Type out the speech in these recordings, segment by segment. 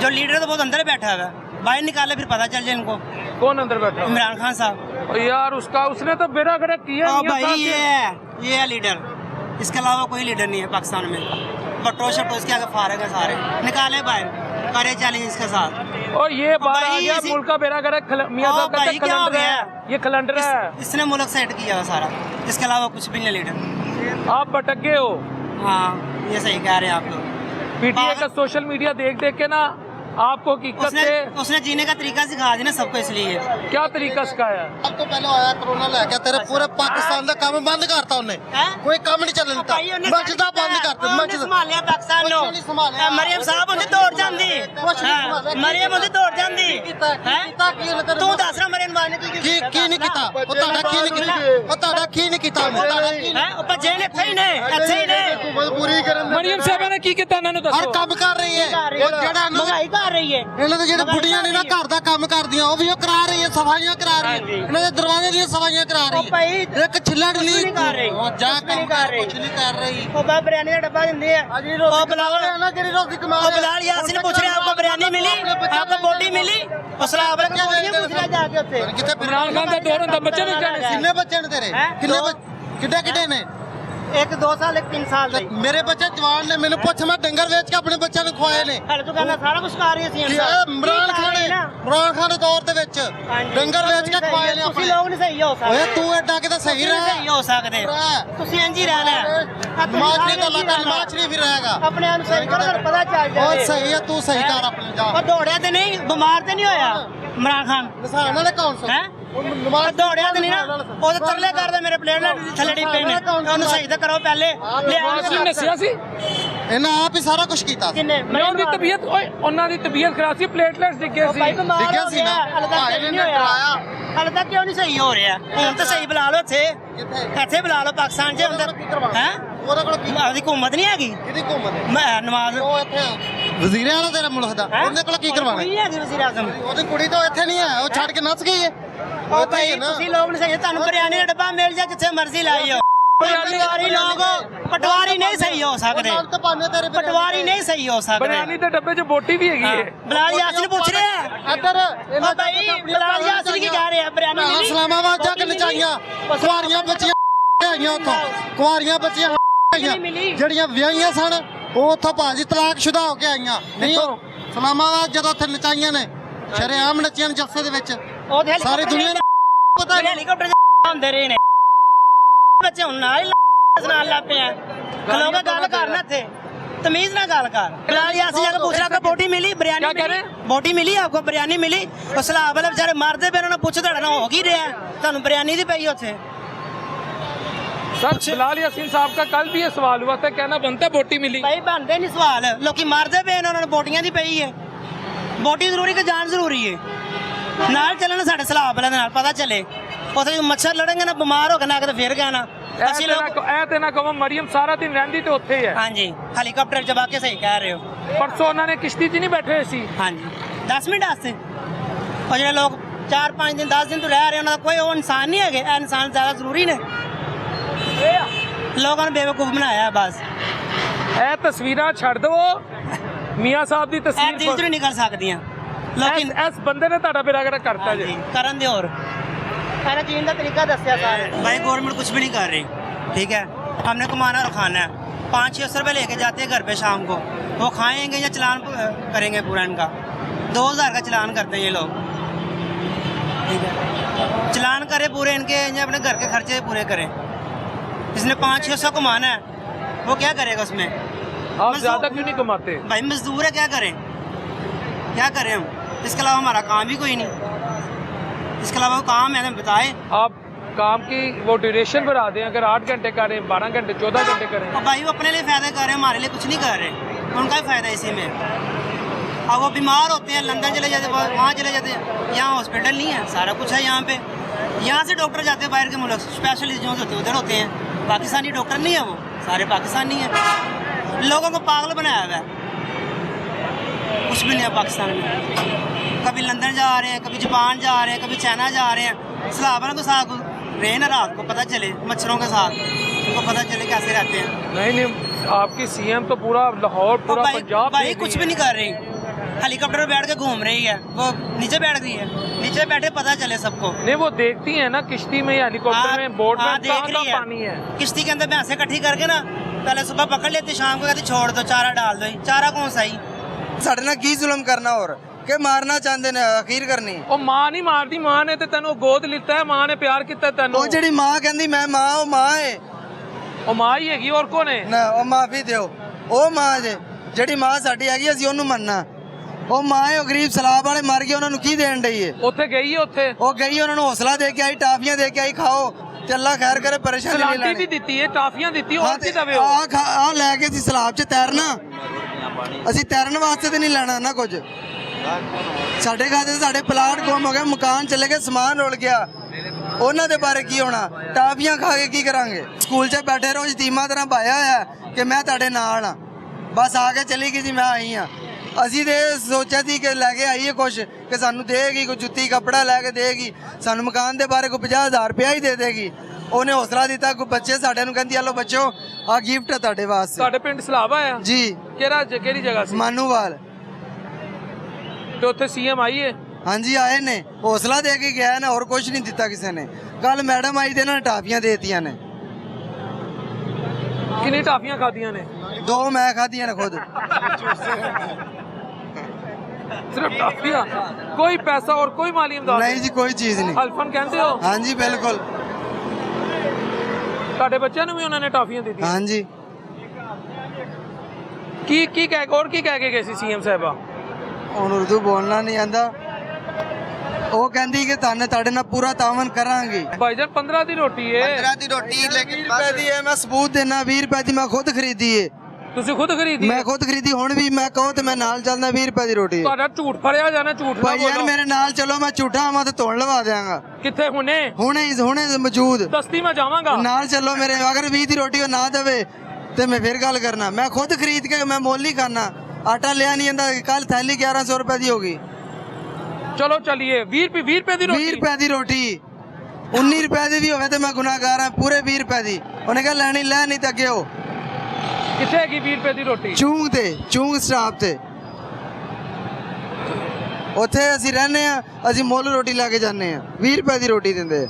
जो लीडर तो बहुत अंदर बैठा हुआ है, बाहर निकाले फिर पता चल जाए इनको। कौन अंदर बैठा? इमरान खान साहब। यार उसने तो बेड़ा गर्क किया। भाई ये है लीडर, इसके अलावा कोई लीडर नहीं है पाकिस्तान में। भट्टो शट्टो इसके आगे फारग है सारे, निकाले बाहर, करे चैलेंज इसके साथ। और ये बात आ गया मुल्क का बेड़ा गर्क मियां साहब का कैलेंडर है, ये कैलेंडर है। इसने मुल्क सेट किया सारा, इसके अलावा कुछ भी नहीं लीडर। आप भटक गए हो। हाँ ये सही कह रहे हैं आप लोग। पीटीए का सोशल मीडिया देख देख के ना आपको हकीकत से उसने जीने का तरीका सिखा दिया ना सबको, इसलिए। क्या तरीका सिखाया? अब तो पहले आया कोरोना लेके तेरे पूरे पाकिस्तान का काम बंद करता उन्हें, कोई काम नहीं चलन दिता, मस्जिद बंद करते, मस्जिद संभालिया पाकिस्तान नो। मरियम साहब उन्हें दौड़ जांदी, मरियम उन्हें दौड़ जांदी। तू दस रहा मरियम मारने की नहीं कीता, ਉਹ ਤੁਹਾਡਾ ਕੀ ਨਹੀਂ ਕੀਤਾ, ਉਹ ਤੁਹਾਡਾ ਕੀ ਨਹੀਂ ਕੀਤਾ, है ਉਹ ਭੱਜੇ ਨੇ ਇੱਥੇ ਹੀ ਨੇ। ਮਜਬੂਰੀ ਕਰਨ ਮਰੀਮ ਸਾਹਿਬਾ ਨੇ ਕੀ ਕੀਤਾ ਇਹਨਾਂ ਨੂੰ ਹਰ ਦੱਸੋ। ਕੰਮ ਕਰ ਰਹੀ ਹੈ, ਉਹ ਜਿਹੜਾ महंगाई कर रही है। ਇਹਨਾਂ ਦੇ ਜਿਹੜੇ ਬੁੱਢੀਆਂ ਨੇ ਨਾ ਘਰ ਦਾ ਕੰਮ ਕਰਦੀਆਂ, ਉਹ ਵੀ ਉਹ ਕਰਾ ਰਹੀ ਹੈ, ਸਫਾਈਆਂ ਕਰਾ ਰਹੀ ਹੈ, ਇਹਨਾਂ ਦੇ ਦਰਵਾਜ਼ੇ ਦੀਆਂ ਸਫਾਈਆਂ ਕਰਾ ਰਹੀ ਹੈ। ਇੱਕ ਛਿੱਲੜ ਨਹੀਂ ਕਰ ਰਹੀ, ਉਹ ਜਾ ਕੰਮ ਕਰ ਕੁਛ ਨਹੀਂ ਕਰ ਰਹੀ। ਉਹ ਬਾ ਬਿਰਿਆਨੀ ਦਾ ਡੱਬਾ ਦਿੰਦੇ ਆ। ਉਹ ਬਲਾਲ ਨਾ ਜਿਹੜੀ ਰੋਜ਼ੀ ਕਮਾ ਉਹ ਬਲਾਲ यासिन पूछ रहे आपको बिरयानी मिली, आपको बोटी मिली? और सलाब वाले को बोटियां पूछ रहा जाके उत्ते। इमरान खान का दौर ਹੁੰਦਾ ਬੱਚੇ ਨੂੰ ਜਾਣੇ ਸੀ। ਕਿੰਨੇ ਬੱਚੇ ਨੇ ਤੇਰੇ? ਕਿੰਨੇ ਕਿੱਡੇ ਨੇ? एक 2 साल एक 3 साल ਦੇ। ਮੇਰੇ ਬੱਚੇ ਜਵਾਨ ਨੇ, ਮੈਨੂੰ ਪੁੱਛ ਮੈਂ ਡੰਗਰ ਵੇਚ ਕੇ ਆਪਣੇ ਬੱਚਿਆਂ ਨੂੰ ਖਵਾਏ ਨੇ। ਹਲ ਤੂੰ ਕਹਿੰਦਾ ਸਾਰਾ ਕੁਝ ਕਰ ਰਹੀ ਸੀ ਇਮਰਾਨ ਖਾਨ ਦੇ ਦੌਰ ਦੇ ਵਿੱਚ ਡੰਗਰ ਵੇਚ ਕੇ ਖਵਾਏ ਨੇ ਤੁਸੀਂ ਲੋਕ ਨਹੀਂ ਸਹੀ ਹੋ ਸਕਦੇ। ਓਏ ਤੂੰ ਐਡਾ ਕਿਤੇ ਸਹੀ ਰਹਿ, ਸਹੀ ਹੋ ਸਕਦੇ ਤੁਸੀਂ ਇੰਜ ਹੀ ਰਹਿਣਾ। ਨਮਾਜ਼ ਨਹੀਂ ਤਾਂ ਲੱਗਾ, ਨਮਾਜ਼ ਨਹੀਂ ਫਿਰ ਰਹੇਗਾ। ਆਪਣੇ ਆਪ ਨੂੰ ਸਹੀ ਕਰੋ, ਪਤਾ ਚੱਲ ਜਾਏ। ਉਹ ਸਹੀ ਹੈ, ਤੂੰ ਸਹੀ ਕਰ ਆਪਣੇ ਜਾ। ਉਹ ਦੌੜਿਆ ਤੇ ਨਹੀਂ, ਬਿਮਾਰ ਤੇ ਨਹੀਂ ਹੋਇਆ ਇਮਰਾਨ ਖਾਨ? ਨਿਸ਼ਾਨ ਵਾਲੇ ਕੌਣ ਸਨ? ਹੈ ਨਮਾਜ਼ ਦੌੜਿਆ ਤੇ ਨਹੀਂ ਨਾ, ਉਹ ਤਾਂ ਤਰਲੇ ਕਰਦਾ ਮੇਰੇ ਪਲੇਟ ਥੱਲੇ ਡਿੱਪੇ ਨੇ। ਉਹਨੂੰ ਸਹੀ ਤਾਂ ਕਰੋ ਪਹਿਲੇ। ਅਸੀਂ ਨਸਿਆ ਸੀ ਇਹਨਾਂ ਆਪ ਹੀ ਸਾਰਾ ਕੁਝ ਕੀਤਾ ਸੀ। ਕਿੰਨੇ ਉਹਨਾਂ ਦੀ ਤਬੀਅਤ, ਓਏ ਉਹਨਾਂ ਦੀ ਤਬੀਅਤ ਖਰਾਬ ਸੀ, ਪਲੇਟਲੈਟਸ ਡਿੱਗੇ ਸੀ। ਡਿੱਗਿਆ ਸੀ ਨਾ, ਭਾਈ ਨੇ ਕਰਾਇਆ। ਹਾਲੇ ਤੱਕ ਕਿਉਂ ਨਹੀਂ ਸਹੀ ਹੋ ਰਿਹਾ? ਹੁਣ ਤਾਂ ਸਹੀ ਬੁਲਾ ਲਓ ਇੱਥੇ, ਇੱਥੇ ਬੁਲਾ ਲਓ ਪਾਕਿਸਤਾਨ 'ਚ ਅੰਦਰ। ਹੈ ਉਹਦੇ ਕੋਲ ਕੀ ਆਪਦੀ ਹੁਕੂਮਤ ਨਹੀਂ ਹੈਗੀ। ਕਿਹਦੀ ਘੁੰਮਤ ਹੈ? ਮੈਂ ਨਵਾਜ਼ ਉਹ ਇੱਥੇ ਵਜ਼ੀਰ ਆਲਾ ਤੇਰਾ ਮੁਲਕ ਦਾ, ਉਹਦੇ ਕੋਲ ਕੀ ਕਰਵਾਉਣਾ? ਨਹੀਂ ਹੈਗੀ ਵਜ਼ੀਰ ਆਜ਼ਮ। ਉਹਦੀ ਕੁੜੀ ਤਾਂ ਇੱਥੇ ਨਹੀਂ ਹੈ, ਉਹ ਛੱਡ ਕੇ ਨੱਸ ਗਈ ਹੈ। ਉਹ ਭਾਈ ਤੁਸੀਂ ਲੋਕ ਨਹੀਂ ਸਹੀ, ਤੁਹਾਨੂੰ ਬਿਰਿਆਨੀ ਦਾ ਡੱਬਾ ਮਿਲ ਜਾ ਜਿੱਥੇ ਮਰਜ਼ੀ ਲਾਈਓ। ਪਟਵਾਰੀ ਲੋਕ ਪਟਵਾਰੀ ਨਹੀਂ ਸਹੀ ਹੋ ਸਕਦੇ, ਪਟਵਾਰੀ ਨਹੀਂ ਸਹੀ ਹੋ ਸਕਦੇ। ਬਿਰਿਆਨੀ ਦੇ ਡੱਬੇ 'ਚ ਬੋਟੀ ਵੀ ਹੈਗੀ ਹੈ। ਬਲਾਲ यासिन ਪੁੱਛ ਰਿਹਾ ਇੱਧਰ ਉਹ ਭਾਈ ਬਲਾਲ यासिन ਕੀ ਕਹਿ ਰਿਹਾ? ਬਿਰਿਆਨੀ ਮਿਲੀ? ਇਸਲਾਮਾਬਾਦ ਜਾ ਕੇ ਨਚਾਈਆਂ ਕੁਆਰੀਆਂ ਬੱਚੀਆਂ ਆਈਆਂ, ਉੱਥੋਂ ਕੁਆਰੀਆਂ ਬੱਚੀਆਂ ਆਈਆਂ ਜਿਹੜੀਆਂ ਵਿਆਹੀਆਂ ਸਨ, ਉਹ ਉੱਥੋਂ ਭਾਜੀ ਤਲਾਕਸ਼ੁਦਾ ਹੋ ਕੇ ਆਈਆਂ। ਨਹੀਂ ਇਸਲਾਮਾਬਾਦ ਜਦੋਂ ਉੱਥੇ ਨਚਾਈਆਂ ਨੇ, ਸ਼ਰੇਆਮ ਨੱਚੀਆਂ ਨੇ ਜੱਸੇ ਦੇ ਵਿੱਚ, ਸਾਰੀ ਦੁਨੀਆ ਨੂੰ ਪਤਾ। ਹੈਲੀਕਾਪਟਰ ਹੁੰਦੇ ਰਹੇ ਨੇ ਬੱਚੇ, ਹੁਣ ਨਾਲ ਨਾਲ ਲੱਗ ਪਏ ਆ। ਖਲੋ ਕੇ ਗੱਲ ਕਰਨਾ ਇੱਥੇ, तमीज ना गाल कर। बिलाल यासिन जाकर पूछ रहा, बोटी मिली, बिरयानी मिली? बोटी मिली आपको? बिरयानी मिली? और सलाब वाले बेचारे मरते पे, उन्होंने पूछा हो ही रहा, तुहानू बिरयानी दी पई उत्थे। सर बिलाल यासिन साहब का कल भी ये सवाल हुआ था, कहना बनता बोटी मिली। भाई बनते नहीं सवाल, लोग मरते पे, उन्होंने बोटियां दी पई है। बोटी जरूरी कि जान जरूरी है? नाल चलना साढ़े सलाब वाले नाल, पता चले। उसे मच्छर लड़ेंगे ना, बीमार हो गए ना, फिर कहना मरियम सारा दिन रहिंदी ते उत्थे ही है। हाँ जी, हेलीकॉप्टर जब आके सही कह रहे हो। परसों उन्होंने किश्ती च नहीं बैठे सी। हाँ जी 10 मिनट वास्ते, और जो लोग 4-5 दिन 10 दिन तो रह रहे, उन्होंने कोई वो इंसान नहीं है। इंसान ज़्यादा जरूरी ने, लोगों ने बेवकूफ़ बनाया बस। ए तस्वीरां छड़ दो, मियाँ साहब की तस्वीर नहीं निकल सकती, लेकिन इस बंदे ने तुहाडा बेड़ा गर्क करता जी। करन दे और खाना जीने का तरीका दसिया सारे। भाई गवर्नमेंट कुछ भी नहीं कर रही, ठीक है? हमने कमाना और खाना है। 500-600 रुपये लेके जाते हैं घर पे शाम को, वो खाएंगे या चलान करेंगे पूरा इनका। 2000 का चलान करते हैं ये लोग, ठीक है? चलान करे पूरे इनके, अपने घर के खर्चे पूरे करें। इसने 500-600 कमाना है, वो क्या करेगा उसमें? आप ज़्यादा क्यों नहीं कमाते? भाई मजदूर है, क्या करें, क्या करें हम? इसके अलावा हमारा काम भी कोई नहीं, इसके अलावा काम है, हमें बताएं। आप काम की वो ड्यूरेशन बढ़ा दें, अगर 8 घंटे करें, 12 घंटे, 14 घंटे करें। भाई वो अपने लिए फ़ायदा कर रहे हैं, हमारे लिए कुछ नहीं कर रहे, उनका ही फ़ायदा इसी में। अब वो बीमार होते हैं, लंदन चले जाते हैं, वहाँ चले जाते हैं, यहाँ हॉस्पिटल नहीं है, सारा कुछ है यहाँ पे। यहाँ से डॉक्टर जाते हैं बाहर के मुल्क, स्पेशलिस्ट जो होते हैं उधर होते हैं। पाकिस्तानी डॉक्टर नहीं है, वो सारे पाकिस्तानी हैं। लोगों को पागल बनाया हुआ है, कुछ भी नहीं है पाकिस्तान में। कभी लंदन जा रहे हैं, कभी जापान जा रहे हैं, कभी चाइना जा रहे हैं। सलाबा के साथ रहे ना, रात को पता चले, मच्छरों के साथ उनको पता चले कैसे रहते हैं। नहीं आपकी सीएम तो पूरा लाहौर, पूरा पंजाब भाई कुछ भी नहीं कर रही। हेलीकॉप्टर में बैठ के घूम रही है, वो नीचे बैठ गई है, नीचे बैठे पता चले सबको। नहीं वो देखती है ना किश्ती में, हेलीकॉप्टर में, बोट में कहाँ पानी है। किश्ती के अंदर भैंसे इकट्ठी करके ना पहले सुबह पकड़ लेती, शाम को कहती छोड़ दो, चारा डाल दो। चारा कौन सा ही ਸਾਡੇ ਨਾਲ ਕੀ ਜ਼ੁਲਮ ਕਰਨਾ ਹੋਰ ਕਿ ਮਾਰਨਾ ਚਾਹੁੰਦੇ ਨੇ ਅਖੀਰ ਕਰਨੀ। ਉਹ ਮਾਂ ਨਹੀਂ ਮਾਰਦੀ, ਮਾਂ ਨੇ ਤੇ ਤੈਨੂੰ ਗੋਦ ਲਿੱਤਾ ਹੈ, ਮਾਂ ਨੇ ਪਿਆਰ ਕੀਤਾ ਤੈਨੂੰ। ਉਹ ਜਿਹੜੀ ਮਾਂ ਕਹਿੰਦੀ ਮੈਂ ਮਾਂ, ਉਹ ਮਾਂ ਏ, ਉਹ ਮਾਂ ਹੀ ਹੈਗੀ, ਹੋਰ ਕੌਣ ਹੈ? ਨਾ ਉਹ ਮਾਫੀ ਦਿਓ, ਉਹ ਮਾਂ ਜੇ ਜਿਹੜੀ ਮਾਂ ਸਾਡੀ ਹੈਗੀ ਅਸੀਂ ਉਹਨੂੰ ਮੰਨਣਾ। ਉਹ ਮਾਂ ਏ, ਉਹ ਗਰੀਬ ਸਲਾਬ ਵਾਲੇ ਮਰ ਗਏ, ਉਹਨਾਂ ਨੂੰ ਕੀ ਦੇਣ ਡਈ ਏ? ਉੱਥੇ ਗਈ ਹੈ, ਉੱਥੇ ਉਹ ਗਈ, ਉਹਨਾਂ ਨੂੰ ਹੌਸਲਾ ਦੇ ਕੇ ਆਈ, ਟਾਫੀਆਂ ਦੇ ਕੇ ਆਈ, ਖਾਓ ਤੇ ਅੱਲਾ ਖੈਰ ਕਰੇ, ਪਰੇਸ਼ਾਨੀ ਨਹੀਂ ਸਲਾਟੀ ਵੀ ਲੈਣੀ। ਦਿੱਤੀ ਹੈ, ਟਾਫੀਆਂ ਦਿੱਤੀ, ਹੋਰ ਕੀ ਦਵੇ? ਆ ਲੈ ਕੇ ਅਸੀਂ ਸਲਾਬ 'ਚ ਤੈਰਨਾ, ਅਸੀਂ ਤੈਰਨ ਵਾਸਤੇ ਤੇ ਨਹੀਂ ਲੈਣਾ ਨਾ ਕੁਝ। ਸਾਡੇ ਖਾਤੇ ਸਾਡੇ ਪਲਾਟ ਗੁੰਮ ਹੋ ਗਏ, ਮਕਾਨ ਚਲੇ ਗਏ, ਸਮਾਨ ਰੁਲ ਗਿਆ, ਉਹਨਾਂ ਦੇ ਬਾਰੇ ਕੀ ਹੋਣਾ? ਟਾਫੀਆਂ ਖਾ ਕੇ ਕੀ ਕਰਾਂਗੇ? ਸਕੂਲ 'ਚ ਬੈਠੇ ਰਹੋ, ਯਤੀਮਾਂ ਤਰ੍ਹਾਂ ਪਾਇਆ ਹੋਇਆ ਕਿ ਮੈਂ ਤੁਹਾਡੇ ਨਾਲ ਆ, ਬਸ ਆ ਕੇ ਚਲੀ ਗਈ ਜੀ, ਮੈਂ ਆਈ ਆ। ਅਸੀਂ ਤੇ ਸੋਚਿਆ ਸੀ ਕਿ ਲੈ ਕੇ ਆਈਏ ਕੁਛ ਕਿ ਸਾਨੂੰ ਦੇਗੀ, ਕੋਈ ਜੁੱਤੀ ਕੱਪੜਾ ਲੈ ਕੇ ਦੇਗੀ, ਸਾਨੂੰ ਮਕਾਨ ਦੇ ਬਾਰੇ ਕੋਈ 50,000 ਰੁਪਇਆ ਹੀ ਦੇ ਦੇਗੀ। ਉਹਨੇ ਹੌਸਲਾ ਦਿੱਤਾ, ਕੋਈ ਬੱਚੇ ਸਾਡੇ ਨੂੰ ਕਹਿੰਦੀ ਹਲੋ ਬੱਚੋ ਆ ਗਿਫਟ ਹੈ ਤੁਹਾਡੇ ਵਾਸਤੇ। ਤੁਹਾਡੇ ਪਿੰਡ ਸਲਾਬਾ ਆ ਜੀ ਕਿਹੜੀ ਜਗ੍ਹਾ ਸੀ? ਮਾਨੂਵਾਲ। ਤੇ ਉੱਥੇ ਸੀਐਮ ਆਈ ਹੈ? ਹਾਂਜੀ ਆਏ ਨੇ, ਹੌਸਲਾ ਦੇ ਕੇ ਗਿਆ ਨਾ, ਹੋਰ ਕੁਝ ਨਹੀਂ ਦਿੱਤਾ ਕਿਸੇ ਨੇ। ਕੱਲ ਮੈਡਮ ਆਈ ਤੇ ਇਹਨਾਂ ਨੇ ਟਾਫੀਆਂ ਦੇਤੀਆਂ ਨੇ। ਕਿੰਨੀ ਟਾਫੀਆਂ ਖਾਧੀਆਂ ਨੇ? 2 ਮੈਂ ਖਾਧੀਆਂ ਨੇ ਖੁਦ। सिर्फ टाफियां, कोई पैसा और कोई माली इमदाद नहीं जी, कोई चीज नहीं। हल्फन कहते हो? हाँ जी बिल्कुल। ਤੁਹਾਡੇ ਬੱਚਿਆਂ ਨੂੰ ਵੀ ਉਹਨਾਂ ਨੇ ਟਾਫੀਆਂ ਦਿੱਤੀਆਂ? हाँ जी। ਕੀ ਕਹਿ ਕੇ ਗਏ ਸੀ ਸੀਐਮ ਸਾਹਿਬਾ? ਹੁਣ ਉਰਦੂ ਬੋਲਣਾ ਨਹੀਂ ਆਂਦਾ, ਉਹ ਕਹਿੰਦੀ ਕਿ ਤੁਹਾਡੇ ਨਾਲ ਪੂਰਾ ਤਾਵਨ ਕਰਾਂਗੇ। ਭਾਈਜਾਨ 15 ਦੀ ਰੋਟੀ ਹੈ, 15 ਦੀ ਰੋਟੀ ਲੇਕਿਨ 20 ਰੁਪਏ ਦੀ ਹੈ। ਮੈਂ ਸਬੂਤ ਦੇਣਾ, 20 ਰੁਪਏ ਦੀ ਮੈਂ ਖੁਦ ਖਰੀਦੀ ਏ। ਤੁਸੀਂ ਖੁਦ ਖਰੀਦੀ? ਮੈਂ ਖੁਦ ਖਰੀਦੀ। ਹੁਣ ਵੀ ਮੈਂ ਕਹੋ ਤੇ ਮੈਂ ਨਾਲ ਚੱਲਦਾ, 20 ਰੁਪਏ ਦੀ ਰੋਟੀ। ਤੁਹਾਡਾ ਝੂਠ ਫੜਿਆ ਜਾਣਾ, ਝੂਠ ਨਾ ਭਾਈ ਯਾਰ ਬੋਲੋ। ਮੇਰੇ ਨਾਲ ਚਲੋ, ਮੈਂ ਝੂਠਾ ਆਵਾਂ ਤੇ ਧੋਣ ਲਵਾ ਦਿਆਂਗਾ। ਕਿੱਥੇ ਹੁਣੇ? ਹੁਣੇ ਮੌਜੂਦ। ਦਸਤੀ ਮੈਂ ਜਾਵਾਂਗਾ ਨਾਲ ਚੱਲੋ ਮੇਰੇ। ਅਗਰ 20 ਦੀ ਰੋਟੀ ਉਹ ਨਾ ਦੇਵੇ ਤੇ ਮੈਂ ਫਿਰ ਗੱਲ ਕਰਨਾ। ਮੈਂ ਖੁਦ ਖਰੀਦ ਕੇ ਮੈਂ ਮੁੱਲ ਹੀ ਖਾਣਾ। ਆਟਾ ਲਿਆ ਨਹੀਂ ਜਾਂਦਾ, ਕੱਲ ਥੈਲੀ 1100 ਰੁਪਏ ਦੀ ਹੋ ਗਈ। ਚਲੋ ਚਲਿਏ। 20 ਰੁਪਏ ਦੀ ਰੋਟੀ? 20 ਰੁਪਏ ਦੀ ਰੋਟੀ 19 ਰੁਪਏ ਦੀ ਵੀ ਹੋਵੇ ਤੇ ਮੈਂ ਗੁਨਾਹਗਾਰ ਹਾਂ। ਪੂਰੇ 20 ਰੁਪਏ ਦੀ ਉਹਨੇ ਕਿਹਾ ਲੈਣੀ ਲੈ, ਨਹੀਂ ਤਾਂ ਅੱਗੇ ਹੋ। ਕਿੱਥੇ ਹੈਗੀ 20 ਰੁਪਏ ਦੀ ਰੋਟੀ? ਚੂੰਗ ਸਟਾਪ ਤੇ, ਉੱਥੇ ਅਸੀਂ ਰਹਿੰਦੇ ਆ। ਅਸੀਂ ਮੁੱਲ ਰੋਟੀ ਲੈ ਕੇ ਜਾਂਦੇ ਆ, 20 ਰੁਪਏ ਦੀ ਰੋਟੀ ਦਿੰਦੇ।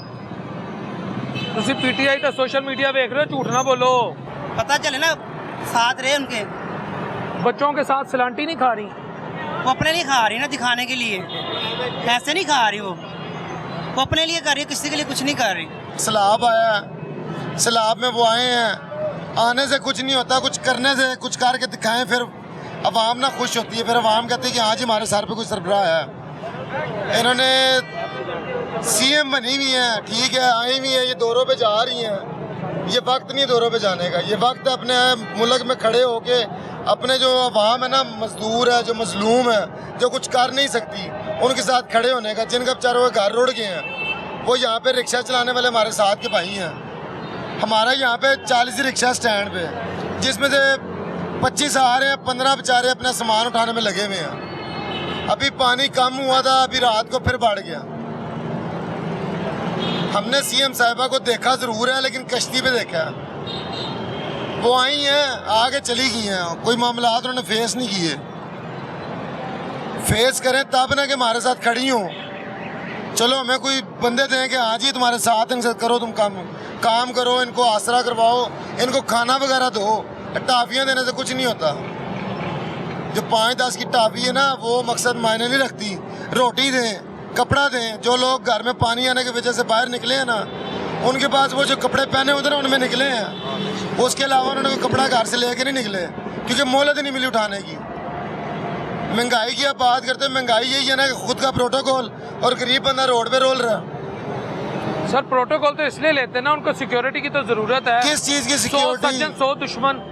ਤੁਸੀਂ ਪੀਟੀਆਈ ਤੇ सोशल मीडिया देख रहे हो, झूठ ना बोलो। पता चले ना, साथ रहे उनके। बच्चों के साथ सलांटी नहीं खा रही? वो अपने लिए खा रही ना, दिखाने के लिए, ऐसे नहीं खा रही। वो अपने लिए कर रही है, किसी के लिए कुछ नहीं कर रही। सैलाब आया है, सैलाब में वो आए हैं, आने से कुछ नहीं होता, कुछ करने से, कुछ करके दिखाएं, फिर अवाम ना खुश होती है। फिर अवाम कहती है कि हाँ जी हमारे सर पे कुछ सरबराह है। इन्होंने सीएम बनी हुई है, ठीक है, आई हुई है, ये दौरों पे जा रही हैं। ये वक्त नहीं दौरों पे जाने का, ये वक्त अपने मुल्क में खड़े होके अपने जो अवाम है ना, मजदूर है, जो मजलूम है, जो कुछ कर नहीं सकती, उनके साथ खड़े होने का। जिनका बेचारों के घर रुड़ गए हैं, वो यहाँ पे रिक्शा चलाने वाले हमारे साथ के भाई हैं। हमारा यहाँ पे 40 रिक्शा स्टैंड पे, जिसमें से 25 आ रहे हैं, 15 बेचारे अपना सामान उठाने में लगे हुए हैं। अभी पानी कम हुआ था, अभी रात को फिर बढ़ गया। हमने सीएम साहिबा को देखा ज़रूर है, लेकिन कश्ती पे देखा है। वो आई हैं, आगे चली गई हैं, कोई मामला उन्होंने फेस नहीं किए। फेस करें तब ना कि हमारे साथ खड़ी हों। चलो हमें कोई बंदे दें कि हाँ जी तुम्हारे साथ, इनसे करो, तुम काम करो, इनको आसरा करवाओ, इनको खाना वगैरह दो। टाफियाँ देने से कुछ नहीं होता। जो 5-10 की टाफी है ना, वो मकसद मायने नहीं रखती। रोटी दें, कपड़ा दें। जो लोग घर में पानी आने की वजह से बाहर निकले हैं ना, उनके पास वो जो कपड़े पहने होते ना, उनमें निकले हैं। उसके अलावा उन्होंने कोई कपड़ा घर से लेके नहीं निकले, क्योंकि मोहलत नहीं मिली उठाने की। महंगाई की आप बात करते हैं, महंगाई यही है ना कि खुद का प्रोटोकॉल और गरीब बंदा रोड पे रोल रहा। सर प्रोटोकॉल तो इसलिए लेते हैं ना, उनको सिक्योरिटी की तो जरूरत है। किस चीज़ की सिक्योरिटी? 100 सज्जन 100 दुश्मन।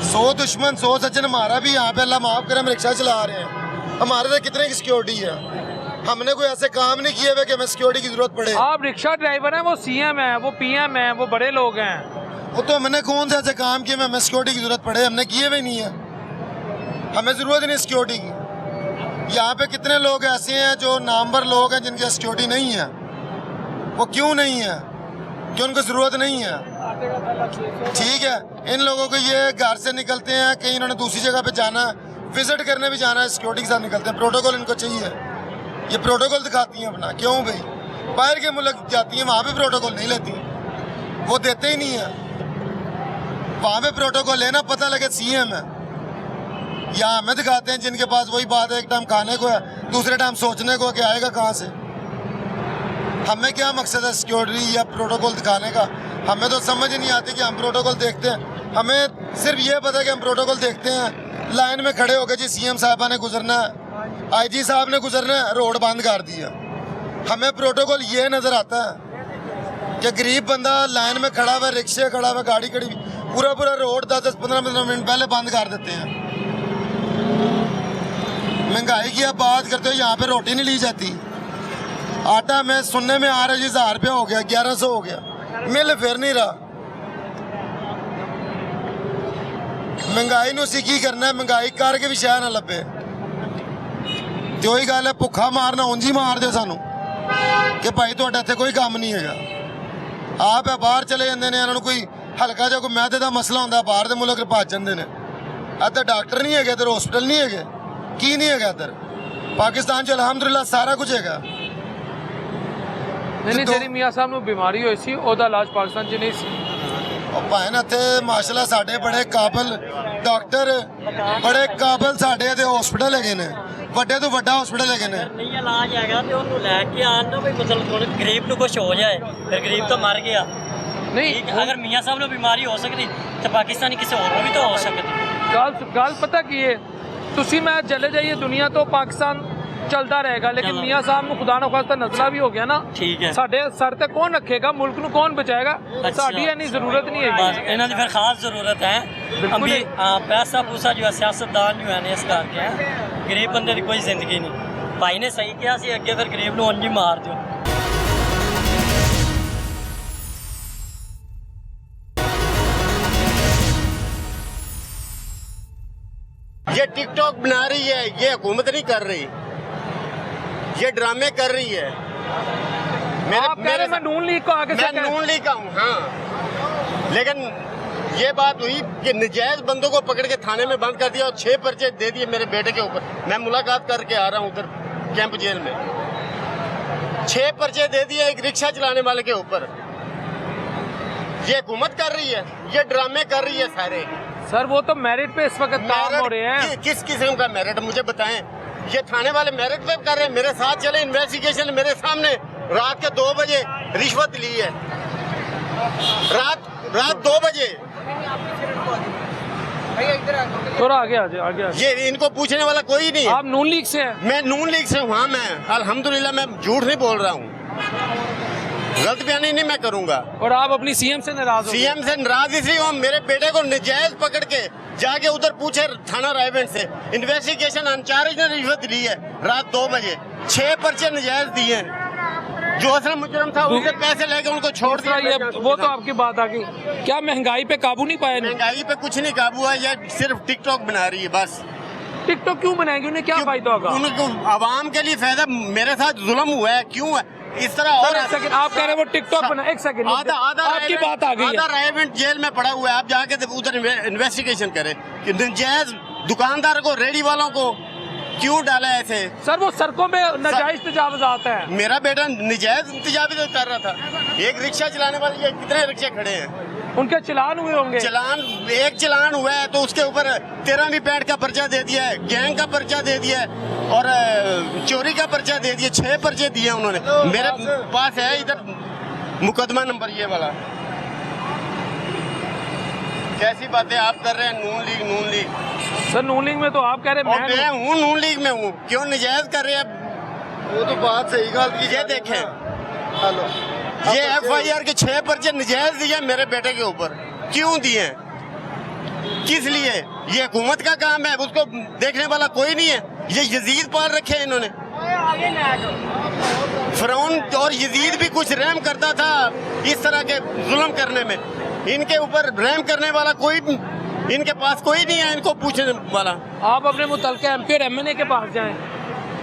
100 दुश्मन 100 सज्जन। हमारा भी यहाँ पे अल्लाह माफ़ करे, हम रिक्शा चला रहे हैं, हमारे से कितने की सिक्योरिटी है? हमने कोई ऐसे काम नहीं किए हुए कि हमें सिक्योरिटी की जरूरत पड़े। आप रिक्शा ड्राइवर हैं, वो सीएम है, वो पीएम है, वो बड़े लोग हैं। वो तो हमने कौन से ऐसे काम किए हमें सिक्योरिटी की जरूरत पड़े? हमने किए हुए नहीं है, हमें ज़रूरत ही नहीं सिक्योरिटी की। यहाँ पे कितने लोग ऐसे हैं जो नामवर लोग हैं जिनकी सिक्योरिटी नहीं है। वो क्यों नहीं है? कि उनको ज़रूरत नहीं है। ठीक है, इन लोगों को ये घर से निकलते हैं, कहीं इन्होंने दूसरी जगह पे जाना है, विजिट करने भी जाना है सिक्योरिटी के साथ निकलते हैं, प्रोटोकॉल इनको चाहिए, ये प्रोटोकॉल दिखाती हैं अपना। क्यों भाई, बाहर के मुल्क जाती हैं वहाँ पे प्रोटोकॉल नहीं लेती, वो देते ही नहीं है। वहाँ पे प्रोटोकॉल लेना पता लगे सीएम है, यहाँ हमें दिखाते हैं जिनके पास वही बात है, एक टाइम खाने को है, दूसरे टाइम सोचने को कि आएगा कहाँ से। हमें क्या मकसद है सिक्योरिटी या प्रोटोकॉल दिखाने का, हमें तो समझ ही नहीं आती कि हम प्रोटोकॉल देखते हैं। हमें सिर्फ ये पता है कि हम प्रोटोकॉल देखते हैं, लाइन में खड़े होकर जी सीएम साहबा ने गुजरना है, आईजी साहब ने गुजरना है, रोड बंद कर दिया। हमें प्रोटोकॉल ये नज़र आता है कि गरीब बंदा लाइन में खड़ा हुआ, रिक्शे खड़ा हुआ, गाड़ी खड़ी, पूरा पूरा रोड 10-15 मिनट पहले बंद कर देते हैं। महंगाई की आप बात करते हो, यहाँ पे रोटी नहीं ली जाती। आटा में सुनने में आ रहा है जी 1000 रुपया हो गया, 1100 हो गया, मिल फिर नहीं रहा। महंगाई नूं असीं की करना है, महंगाई करके भी शायद ना लभे। जो ही गल है भुखा मारना उंज ही मार दो सानू कि भाई तुहाडा इत्थे कोई काम नहीं हैगा। आप है बाहर चले जाते हैं, इन्होंने कोई हल्का जिहा कोई मैदे का मसला होंदा बाहर दे मुल्क भज जाते हैं। इधर डॉक्टर नहीं है, इधर हॉस्पिटल नहीं है, की नहीं है इधर। पाकिस्तान च अलहमदुलिल्लाह सारा कुछ है। नहीं ਜਿਹੜੀ ਮੀਆਂ ਸਾਹਿਬ ਨੂੰ ਬਿਮਾਰੀ ਹੋਈ ਸੀ ਉਹਦਾ ਇਲਾਜ ਪਾਕਿਸਤਾਨ 'ਚ ਨਹੀਂ ਸੀ। ਉਹ ਭਾਵੇਂ ਨਾ ਇੱਥੇ ਮਾਸ਼ਾਅੱਲਾ ਸਾਡੇ ਬੜੇ ਕਾਬਲ ਡਾਕਟਰ, ਬੜੇ ਕਾਬਲ ਸਾਡੇ ਤੇ ਹਸਪੀਟਲ ਹੈਗੇ ਨੇ, ਵੱਡੇ ਤੋਂ ਵੱਡਾ ਹਸਪੀਟਲ ਹੈਗੇ ਨੇ। ਨਹੀਂ ਇਲਾਜ ਹੈਗਾ ਤੇ ਉਹਨੂੰ ਲੈ ਕੇ ਆਣ ਨਾ, ਵੀ ਮਤਲਬ ਥੋੜੇ ਗਰੀਬ ਨੂੰ ਕੁਝ ਹੋ ਜਾਏ, ਫਿਰ ਗਰੀਬ ਤਾਂ ਮਰ ਗਿਆ। ਨਹੀਂ ਅਗਰ ਮੀਆਂ ਸਾਹਿਬ ਨੂੰ ਬਿਮਾਰੀ ਹੋ ਸਕਦੀ ਤਾਂ ਪਾਕਿਸਤਾਨੀ ਕਿਸੇ ਹੋਰ ਨੂੰ ਵੀ ਤਾਂ ਹੋ ਸਕਦੀ। ਗੱਲ ਪਤਾ ਕੀ ਹੈ, ਤੁਸੀਂ ਮੈਂ ਚਲੇ ਜਾਈਏ ਦੁਨੀਆ ਤੋਂ ਪਾਕਿस्तान चलता रहेगा, लेकिन मियाँ साहब ਨੂੰ खुदा ना खास्ता नजला भी हो गया ना, ठीक है, साढ़े सर ते कौन रखेगा, मुल्क ਨੂੰ कौन बचाएगा। साड़ी इन्नी जरूरत नहीं है, ਇਹਨਾਂ ਦੀ ਫਿਰ ਖਾਸ ਜ਼ਰੂਰਤ ਹੈ। बिल्कुल ਪੈਸਾ ਪੂਸਾ ਜੋ ਹੈ ਸਿਆਸਤਦਾਨ ਜੋ ਹੈ ਨੇ ਇਸ ਕਰਕੇ ਹੈ, ਗਰੀਬ ਬੰਦੇ ਦੀ ਕੋਈ ਜ਼ਿੰਦਗੀ ਨਹੀਂ। ਭਾਈ ਨੇ ਸਹੀ ਕਿਹਾ ਸੀ ਅੱਗੇ, ਫਿਰ ਗਰੀਬ ਨੂੰ ਉਂਝ ਹੀ ਮਾਰ ਦਿਓ। ये टिकटॉक बना रही है, ये हुकूमत नहीं कर रही, ये ड्रामे कर रही है। आप कह रहे मैं नून लीग को आगे मैं नून लीग का हूँ, हाँ, लेकिन ये बात हुई कि नजायज बंदों को पकड़ के थाने में बंद कर दिया और 6 पर्चे दे दिए मेरे बेटे के ऊपर। मैं मुलाकात करके आ रहा हूँ उधर कैंप जेल में, 6 पर्चे दे दिए एक रिक्शा चलाने वाले के ऊपर। ये हुकूमत कर रही है, ये ड्रामे कर रही है सारे। सर वो तो मेरिट पे इस वक्त काम हो रहे हैं। किस किस्म का मेरिट मुझे बताएं। ये थाने वाले मेरिट पे कर रहे हैं, मेरे साथ चले इन्वेस्टिगेशन, मेरे सामने रात के 2 बजे रिश्वत ली है, रात 2 बजे। थोड़ा आगे आ जाए, आगे आ जाए। ये इनको पूछने वाला कोई नहीं है। आप नून लीग से हैं? मैं नून लीग से हूँ, हाँ, मैं अल्हम्दुलिल्लाह मैं झूठ नहीं बोल रहा हूँ, गलत बयानी नहीं मैं करूंगा। और आप अपनी सीएम से नाराज हो? सीएम से नाराज इसलिए हूँ, मेरे बेटे को नजायज पकड़ के जाके उधर पूछे थाना रायगंज से, इन्वेस्टिगेशन अनचार्ज ने रिश्वत ली है रात 2 बजे, 6 पर्चे नजायज दिए हैं। जो असल मुजरम था उनसे पैसे लेके उनको छोड़ दिया। ये वो तो आपकी बात आ गई, क्या महंगाई पे काबू नहीं पाया? महंगाई पे कुछ नहीं काबू है, ये सिर्फ टिकटॉक बना रही है बस। टिकटॉक क्यों बनाएंगे, उन्हें क्या फायदा होगा? उनको आवाम के लिए फायदा, मेरे साथ जुल्म हुआ है, क्यों है इस तरह। और एक सेकंड, आप कह रहे हैं वो टिकटॉक बना, एक सेकंड, आधा आपकी बात आ गई है। आधा रायगंज जेल में पड़ा हुआ है, आप जाके उधर इन्वेस्टिगेशन करें कि नजायज दुकानदार को, रेडी वालों को क्यों डाला है ऐसे। सर वो सड़कों पे नाजायज तजावुज आता है। मेरा बेटा नजायज तजावुज कर रहा था, एक रिक्शा चलाने वाले, ये कितने रिक्शे खड़े हैं, उनके चलान हुए होंगे। एक चलान हुआ है तो उसके ऊपर 13 का पर्चा दे दिया है, गैंग का पर्चा दे दिया है और चोरी का पर्चा दे दिया, 6 पर्चे दिए उन्होंने। मेरे पास है इधर मुकदमा नंबर ये वाला। कैसी बातें आप कर रहे हैं, नून लीग। सर नून लीग में तो आप कह रहे हैं मैं हूँ नून लीग में हूँ, क्यों नजायज कर रहे हैं। वो तो बात सही गल की। ये देखें, हेलो, ये FIR के 6 पर्चे नजायज दिए मेरे बेटे के ऊपर, क्यों दिए, किस लिए। ये हुकूमत का काम है, उसको देखने वाला कोई नहीं है। ये यजीद पाल रखे हैं इन्होंने, फिरौन और यजीद भी कुछ रहम करता था इस तरह के जुल्म करने में, इनके ऊपर रहम करने वाला कोई इनके पास कोई नहीं है, इनको पूछने वाला। आप अपने मुतल्लिका MP और MNA के पास जाएं।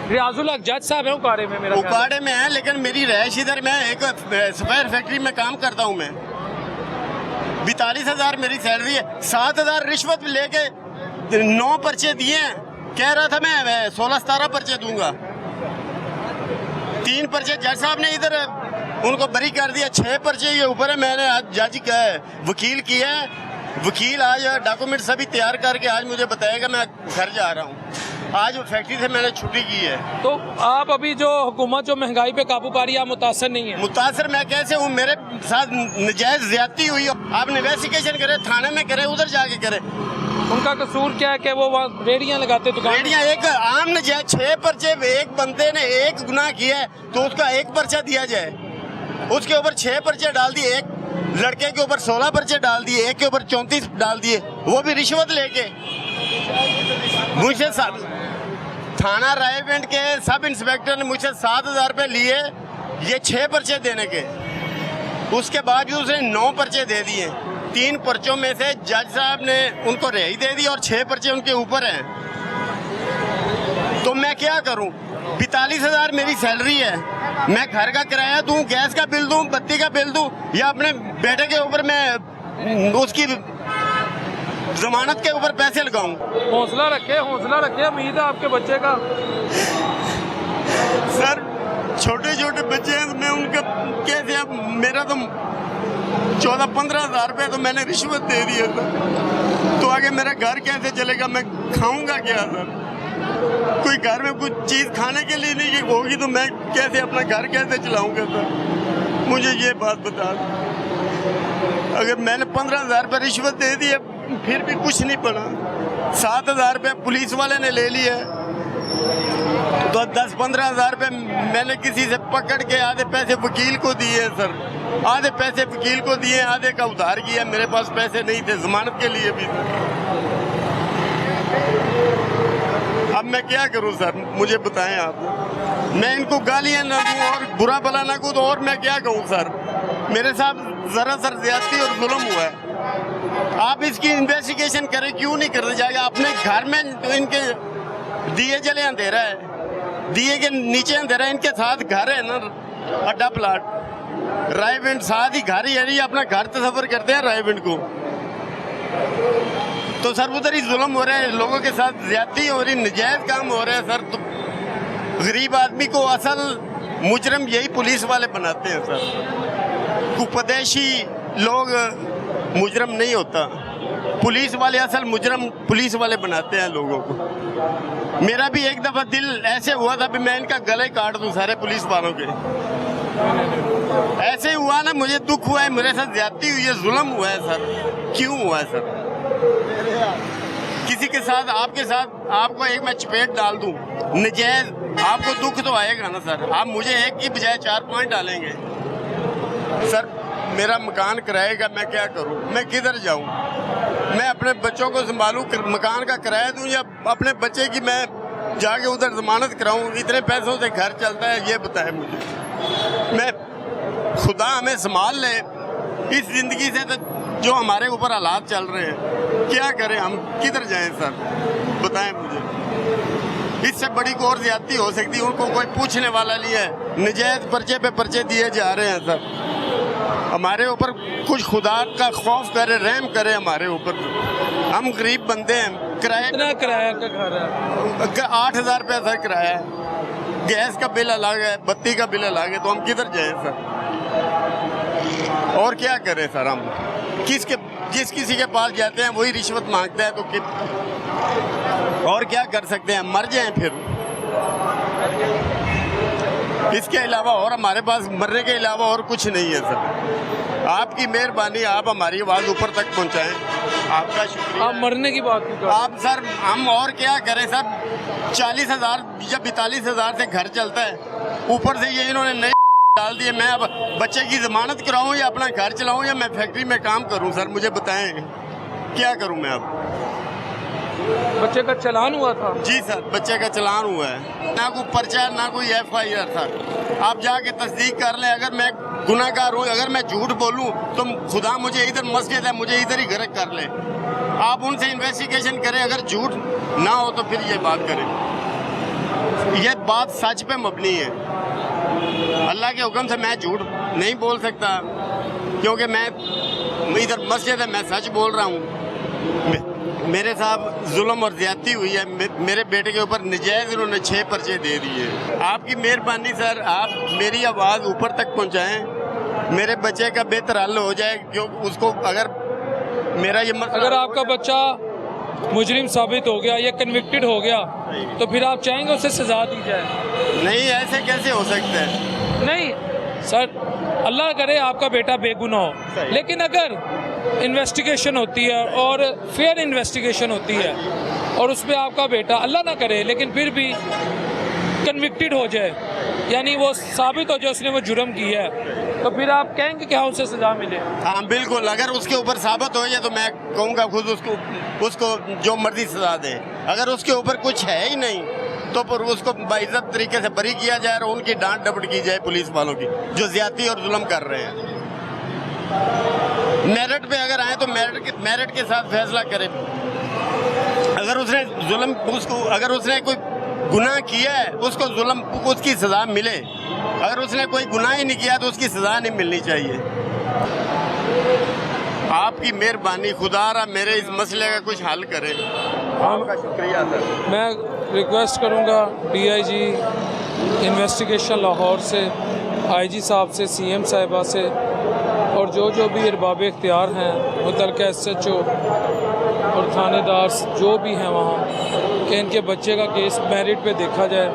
रियाजुल हक जज साहब है उकाड़े में, मेरा उकाड़े में है, लेकिन मेरी रहायश इधर, मैं एक स्पेयर फैक्ट्री में काम करता हूँ मैं। 42,000 मेरी सैलरी है, 7,000 रिश्वत लेके 9 पर्चे दिए हैं कह रहा था मैं 16-17 पर्चे दूंगा। 3 पर्चे जज साहब ने इधर उनको बरी कर दिया, 6 पर्चे ये ऊपर है। मैंने आज जज का वकील किया है, वकील आज डॉक्यूमेंट सभी तैयार करके आज मुझे बताएगा मैं घर जा रहा हूँ। आज फैक्ट्री से मैंने छुट्टी की है। तो आप अभी जो हुकूमत जो महंगाई पे काबू पा रही है, आप मुतासर नहीं है? मुतासर मैं कैसे हूँ, मेरे साथ नजायज ज्यादती हुई। आप इन्वेस्टिगेशन करें, थाने में करें, उधर जाके करें। उनका कसूर क्या है कि वो वहाँ रेडियाँ लगाते दुकान? रेडियाँ एक आम नजायज 6 पर्चे, एक बंदे ने एक गुनाह किया है तो उसका 1 पर्चा दिया जाए। उसके ऊपर 6 पर्चे डाल दिए, एक लड़के के ऊपर 16 पर्चे डाल दिए, एक के ऊपर 34 डाल दिए, वो भी रिश्वत लेके। मुझसे थाना रायगंज के सब इंस्पेक्टर ने मुझसे 7,000 रुपये लिए ये 6 पर्चे देने के। उसके बाद भी उसने 9 पर्चे दे दिए। 3 पर्चों में से जज साहब ने उनको रिहाई दे दी और 6 पर्चे उनके ऊपर हैं। तो मैं क्या करूं? 42,000 मेरी सैलरी है, मैं घर का किराया दूं, गैस का बिल दूं, बत्ती का बिल दूं, या अपने बेटे के ऊपर मैं उसकी जमानत के ऊपर पैसे लगाऊं? हौसला रखे, हौसला रखे, उम्मीद है आपके बच्चे का। सर छोटे छोटे बच्चे हैं, मैं उनका कैसे, अब मेरा तो 14-15 हज़ार रुपये तो मैंने रिश्वत दे दिया था, तो आगे मेरा घर कैसे चलेगा? मैं खाऊंगा क्या सर? कोई घर में कुछ चीज़ खाने के लिए नहीं होगी तो मैं कैसे अपना घर कैसे चलाऊंगा सर? मुझे ये बात बता दो। अगर मैंने 15,000 रुपये रिश्वत दे दी है फिर भी कुछ नहीं पड़ा, 7,000 रुपये पुलिस वाले ने ले लिया, तो 10-15 हज़ार रुपये मैंने किसी से पकड़ के आधे पैसे वकील को दिए सर, आधे पैसे वकील को दिए, आधे का उधार किया। मेरे पास पैसे नहीं थे जमानत के लिए भी। अब मैं क्या करूं सर, मुझे बताएं आप। मैं इनको गालियां ना दूं और बुरा भला ना कहूं तो और मैं क्या कहूं सर? मेरे साथ जरा सर ज्यादती और जुल्म हुआ है। आप इसकी इन्वेस्टिगेशन करें, क्यों नहीं करते जाएगा? अपने घर में तो इनके दिए जले अंधेरा है, दिए के नीचे अंधेरा है, इनके साथ घर है ना, अड्डा प्लाट रायविंड साथ ही घर ही है, नहीं अपना घर तस्वर करते हैं रायविंड को। तो सर उधर ही जुल्म हो रहा है, लोगों के साथ ज्यादती हो रही, नजायज काम हो रहा है सर। तो गरीब आदमी को असल मुजरम यही पुलिस वाले बनाते हैं सर। कुपदेशी लोग मुजरम नहीं होता, पुलिस वाले असल मुजरम पुलिस वाले बनाते हैं लोगों को। मेरा भी एक दफ़ा दिल ऐसे हुआ था भी मैं इनका गले काट दूं सारे पुलिस वालों के। ऐसे हुआ ना, मुझे दुख हुआ है, मेरे साथ ज्यादती हुई है, जुल्म हुआ है सर। क्यों हुआ है सर? किसी के साथ, आपके साथ, आपको एक मैं चपेट डाल दूं नजायज, आपको दुख तो आएगा ना सर। आप मुझे एक की बजाय 4-5 डालेंगे सर। मेरा मकान किराए का, मैं क्या करूं? मैं किधर जाऊं? मैं अपने बच्चों को संभालूं, मकान का किराया दूं, या अपने बच्चे की मैं जाके उधर जमानत कराऊं? इतने पैसों से घर चलता है, ये बताएं मुझे। मैं खुदा हमें संभाल ले इस जिंदगी से, तो जो हमारे ऊपर हालात चल रहे हैं, क्या करें हम? किधर जाएं सर? बताएं मुझे। इससे बड़ी को और ज्यादती हो सकती है, उनको कोई पूछने वाला नहीं है। नजायज पर्चे पे पर्चे दिए जा रहे हैं सर। हमारे ऊपर कुछ खुदा का खौफ करे, रहम करे हमारे ऊपर। हम गरीब बंदे हैं। किराया का घर है 8,000 रुपया सर किराया है, गैस का बिल अलग है, बत्ती का बिल अलग है, तो हम किधर जाएं सर? और क्या करें सर? हम जिस किसी के पास जाते हैं वही रिश्वत मांगता है, तो और क्या कर सकते हैं? मर जाएं फिर। इसके अलावा और हमारे पास मरने के अलावा और कुछ नहीं है सर। आपकी मेहरबानी, आप हमारी आवाज़ ऊपर तक पहुंचाएं, आपका शुक्रिया। आप मरने की बात नहीं कर आप सर, हम और क्या करें सर? 40,000 या 42,000 से घर चलता है, ऊपर से ये इन्होंने नए डाल दिए। मैं अब बच्चे की जमानत कराऊं या अपना घर चलाऊं या मैं फैक्ट्री में काम करूं सर? मुझे बताएं क्या करूं मैं अब? बच्चे का चालान हुआ था? जी सर, बच्चे का चालान हुआ है, ना कोई पर्चा ना कोई FIR सर। आप जाके तस्दीक कर लें। अगर मैं गुनाहगार हूँ, अगर मैं झूठ बोलूँ तो खुदा मुझे इधर मस्जिद है, मुझे इधर ही गर्क कर ले। आप उनसे इन्वेस्टिगेशन करें, अगर झूठ ना हो तो फिर ये बात करें। ये बात सच पे मबनी है। अल्लाह के हुक्म से मैं झूठ नहीं बोल सकता, क्योंकि मैं इधर मस्जिद है, मैं सच बोल रहा हूँ। मेरे साथ जुल्म और ज्यादती हुई है। मेरे बेटे के ऊपर नजायज उन्होंने 6 पर्चे दे दिए। आपकी मेहरबानी सर, आप मेरी आवाज़ ऊपर तक पहुंचाएं, मेरे बच्चे का बेहतर हल हो जाए। क्यों उसको अगर मेरा ये अगर आपका बच्चा मुजरिम साबित हो गया या कन्विक्टेड हो गया तो फिर आप चाहेंगे उसे सजा दी जाए? नहीं, ऐसे कैसे हो सकता है? नहीं सर, अल्लाह करे आपका बेटा बेगुनाह हो, लेकिन अगर इन्वेस्टिगेशन होती है और फेयर इन्वेस्टिगेशन होती है और उसमें आपका बेटा, अल्लाह ना करे लेकिन फिर भी कन्विक्टेड हो जाए, यानी वो साबित हो जाए उसने वो जुर्म किया है, तो फिर आप कहेंगे कि हाँ उसे सजा मिले? हाँ बिल्कुल, अगर उसके ऊपर साबित हो जाए तो मैं कहूँगा खुद उसको जो मर्जी सजा दे। अगर उसके ऊपर कुछ है ही नहीं तो फिर उसको बाइज्जत तरीके से बरी किया जाए और उनकी डांट डपट की जाए पुलिस वालों की, जो ज्यादती और जुल्म कर रहे हैं। मेरिट पे अगर आए तो मेरिट के साथ फैसला करें। अगर उसने जुल्म अगर उसने कोई गुनाह किया है उसको जुल्म उसकी सजा मिले। अगर उसने कोई गुनाह ही नहीं किया तो उसकी सजा नहीं मिलनी चाहिए। आपकी मेहरबानी, खुदारा मेरे इस मसले का कुछ हल करें। आपका शुक्रिया सर। मैं रिक्वेस्ट करूंगा DIG इन्वेस्टिगेशन लाहौर से, IG साहब से, CM साहिबा से और जो भी अरबाब इख्तियार हैं, मुतल्लिका SHO और थानेदार जो भी हैं वहाँ, कि इनके बच्चे का केस मेरिट पे देखा जाए।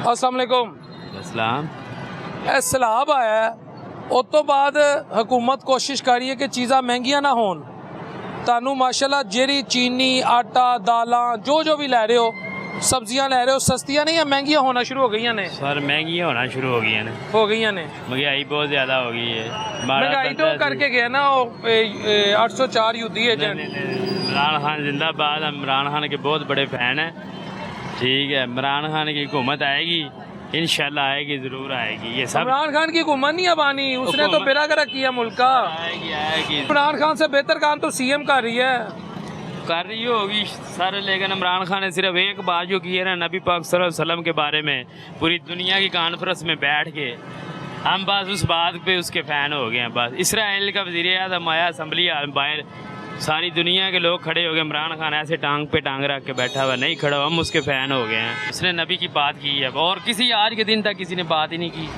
अस्सलाम वालेकुम। सैलाब आया है, उस तो बाद हुकूमत कोशिश कर रही है कि चीज़ां महंगियां ना होन। तानू माशाल्लाह जेरी चीनी, आटा, दालां जो भी लै रहे हो, सब्जियां लै रहे हो, सस्तियां नहीं है, महंगियां होना शुरू हो गई ने सर। महंगियां होना शुरू हो गई ने। महंगाई बहुत ज़्यादा हो गई है। महंगाई तो करके गया ना 804 यूदी एजेंट। इमरान खान जिंदाबाद। इमरान खान के बहुत बड़े फ़ैन हैं। ठीक है, इमरान खान की हुकूमत आएगी, इंशाल्लाह आएगी, ज़रूर आएगी। ये सब इमरान खान की हुकूमत नहीं अब आनी, उसने तो बेड़ा गर्क किया मुल्क का। आएगी। इमरान खान से बेहतर काम तो CM कर रही है। कर रही होगी सर, लेकिन इमरान खान ने सिर्फ एक बात जो की है ना, नबी पाक सल्लल्लाहु अलैहि वसल्लम के बारे में पूरी दुनिया की कॉन्फ्रेंस में बैठ के हम बस उस बात पे उसके फ़ैन हो गए हैं। बस इसराइल का वज़ीर-ए-आज़म आया असम्बली बाहर, सारी दुनिया के लोग खड़े हो गए, इमरान खान ऐसे टांग पे टांग रख के बैठा हुआ नहीं खड़ा, हम उसके फ़ैन हो गए हैं। उसने नबी की बात की है और किसी आज के दिन तक किसी ने बात ही नहीं की।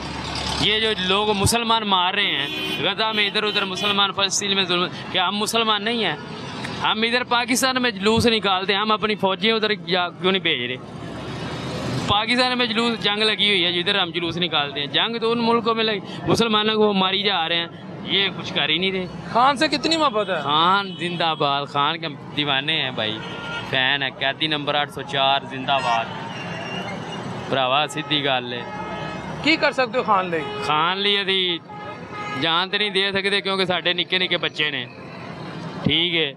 ये जो लोग मुसलमान मार रहे हैं गजा में, इधर उधर मुसलमान, फ़लस्तीन में जुल्म, क्या हम मुसलमान नहीं हैं? हम इधर पाकिस्तान में जुलूस निकालते हैं, हम अपनी फ़ौजियाँ उधर क्यों नहीं भेज रहे? पाकिस्तान में जुलूस जंग लगी हुई है, जिधर हम जुलूस निकालते हैं। जंग तो उन मुल्कों में लगी, मुसलमानों को मारी जा रहे हैं, ये कुछ कर ही नहीं रहे। खान से कितनी मोहब्बत है? खान जिंदाबाद। खान के दीवाने हैं भाई, फैन है। कैदी नंबर 804 जिंदाबाद। भरावा सीधी गल है। की कर सकते हो खान ले? खान लिए अभी जान तो नहीं दे सकते क्योंकि साढ़े निक्के निक्के बच्चे ने, ठीक है,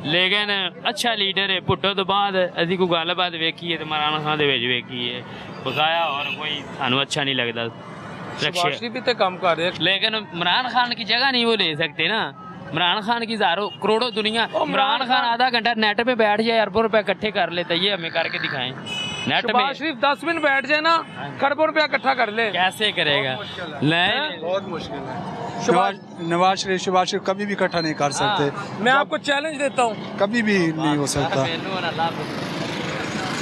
लेकिन अच्छा लीडर है। भुट्टो तो बाद अभी कोई गलबात वेखी है तो इमरान खान दे विच वेखी है, बकाया और कोई सानू अच्छा नहीं लगता। भी तो काम कर रहे, लेकिन इमरान खान की जगह नहीं वो ले सकते ना। इमरान खान की हज़ारों करोड़ों दुनिया, इमरान खान आधा घंटा नेट पे बैठ जाए, अरबों रुपए इकट्ठे कर लेता, ये हमें करके दिखाएं। नेट में सिर्फ 10 मिनट बैठ जाए ना, खरबों रुपया इकट्ठा कर ले, कैसे करेगा? नहीं, बहुत मुश्किल है। नवाज शरीफ कभी भी इकट्ठा नहीं कर सकते। मैं आपको चैलेंज देता हूँ, कभी भी नहीं हो सकता,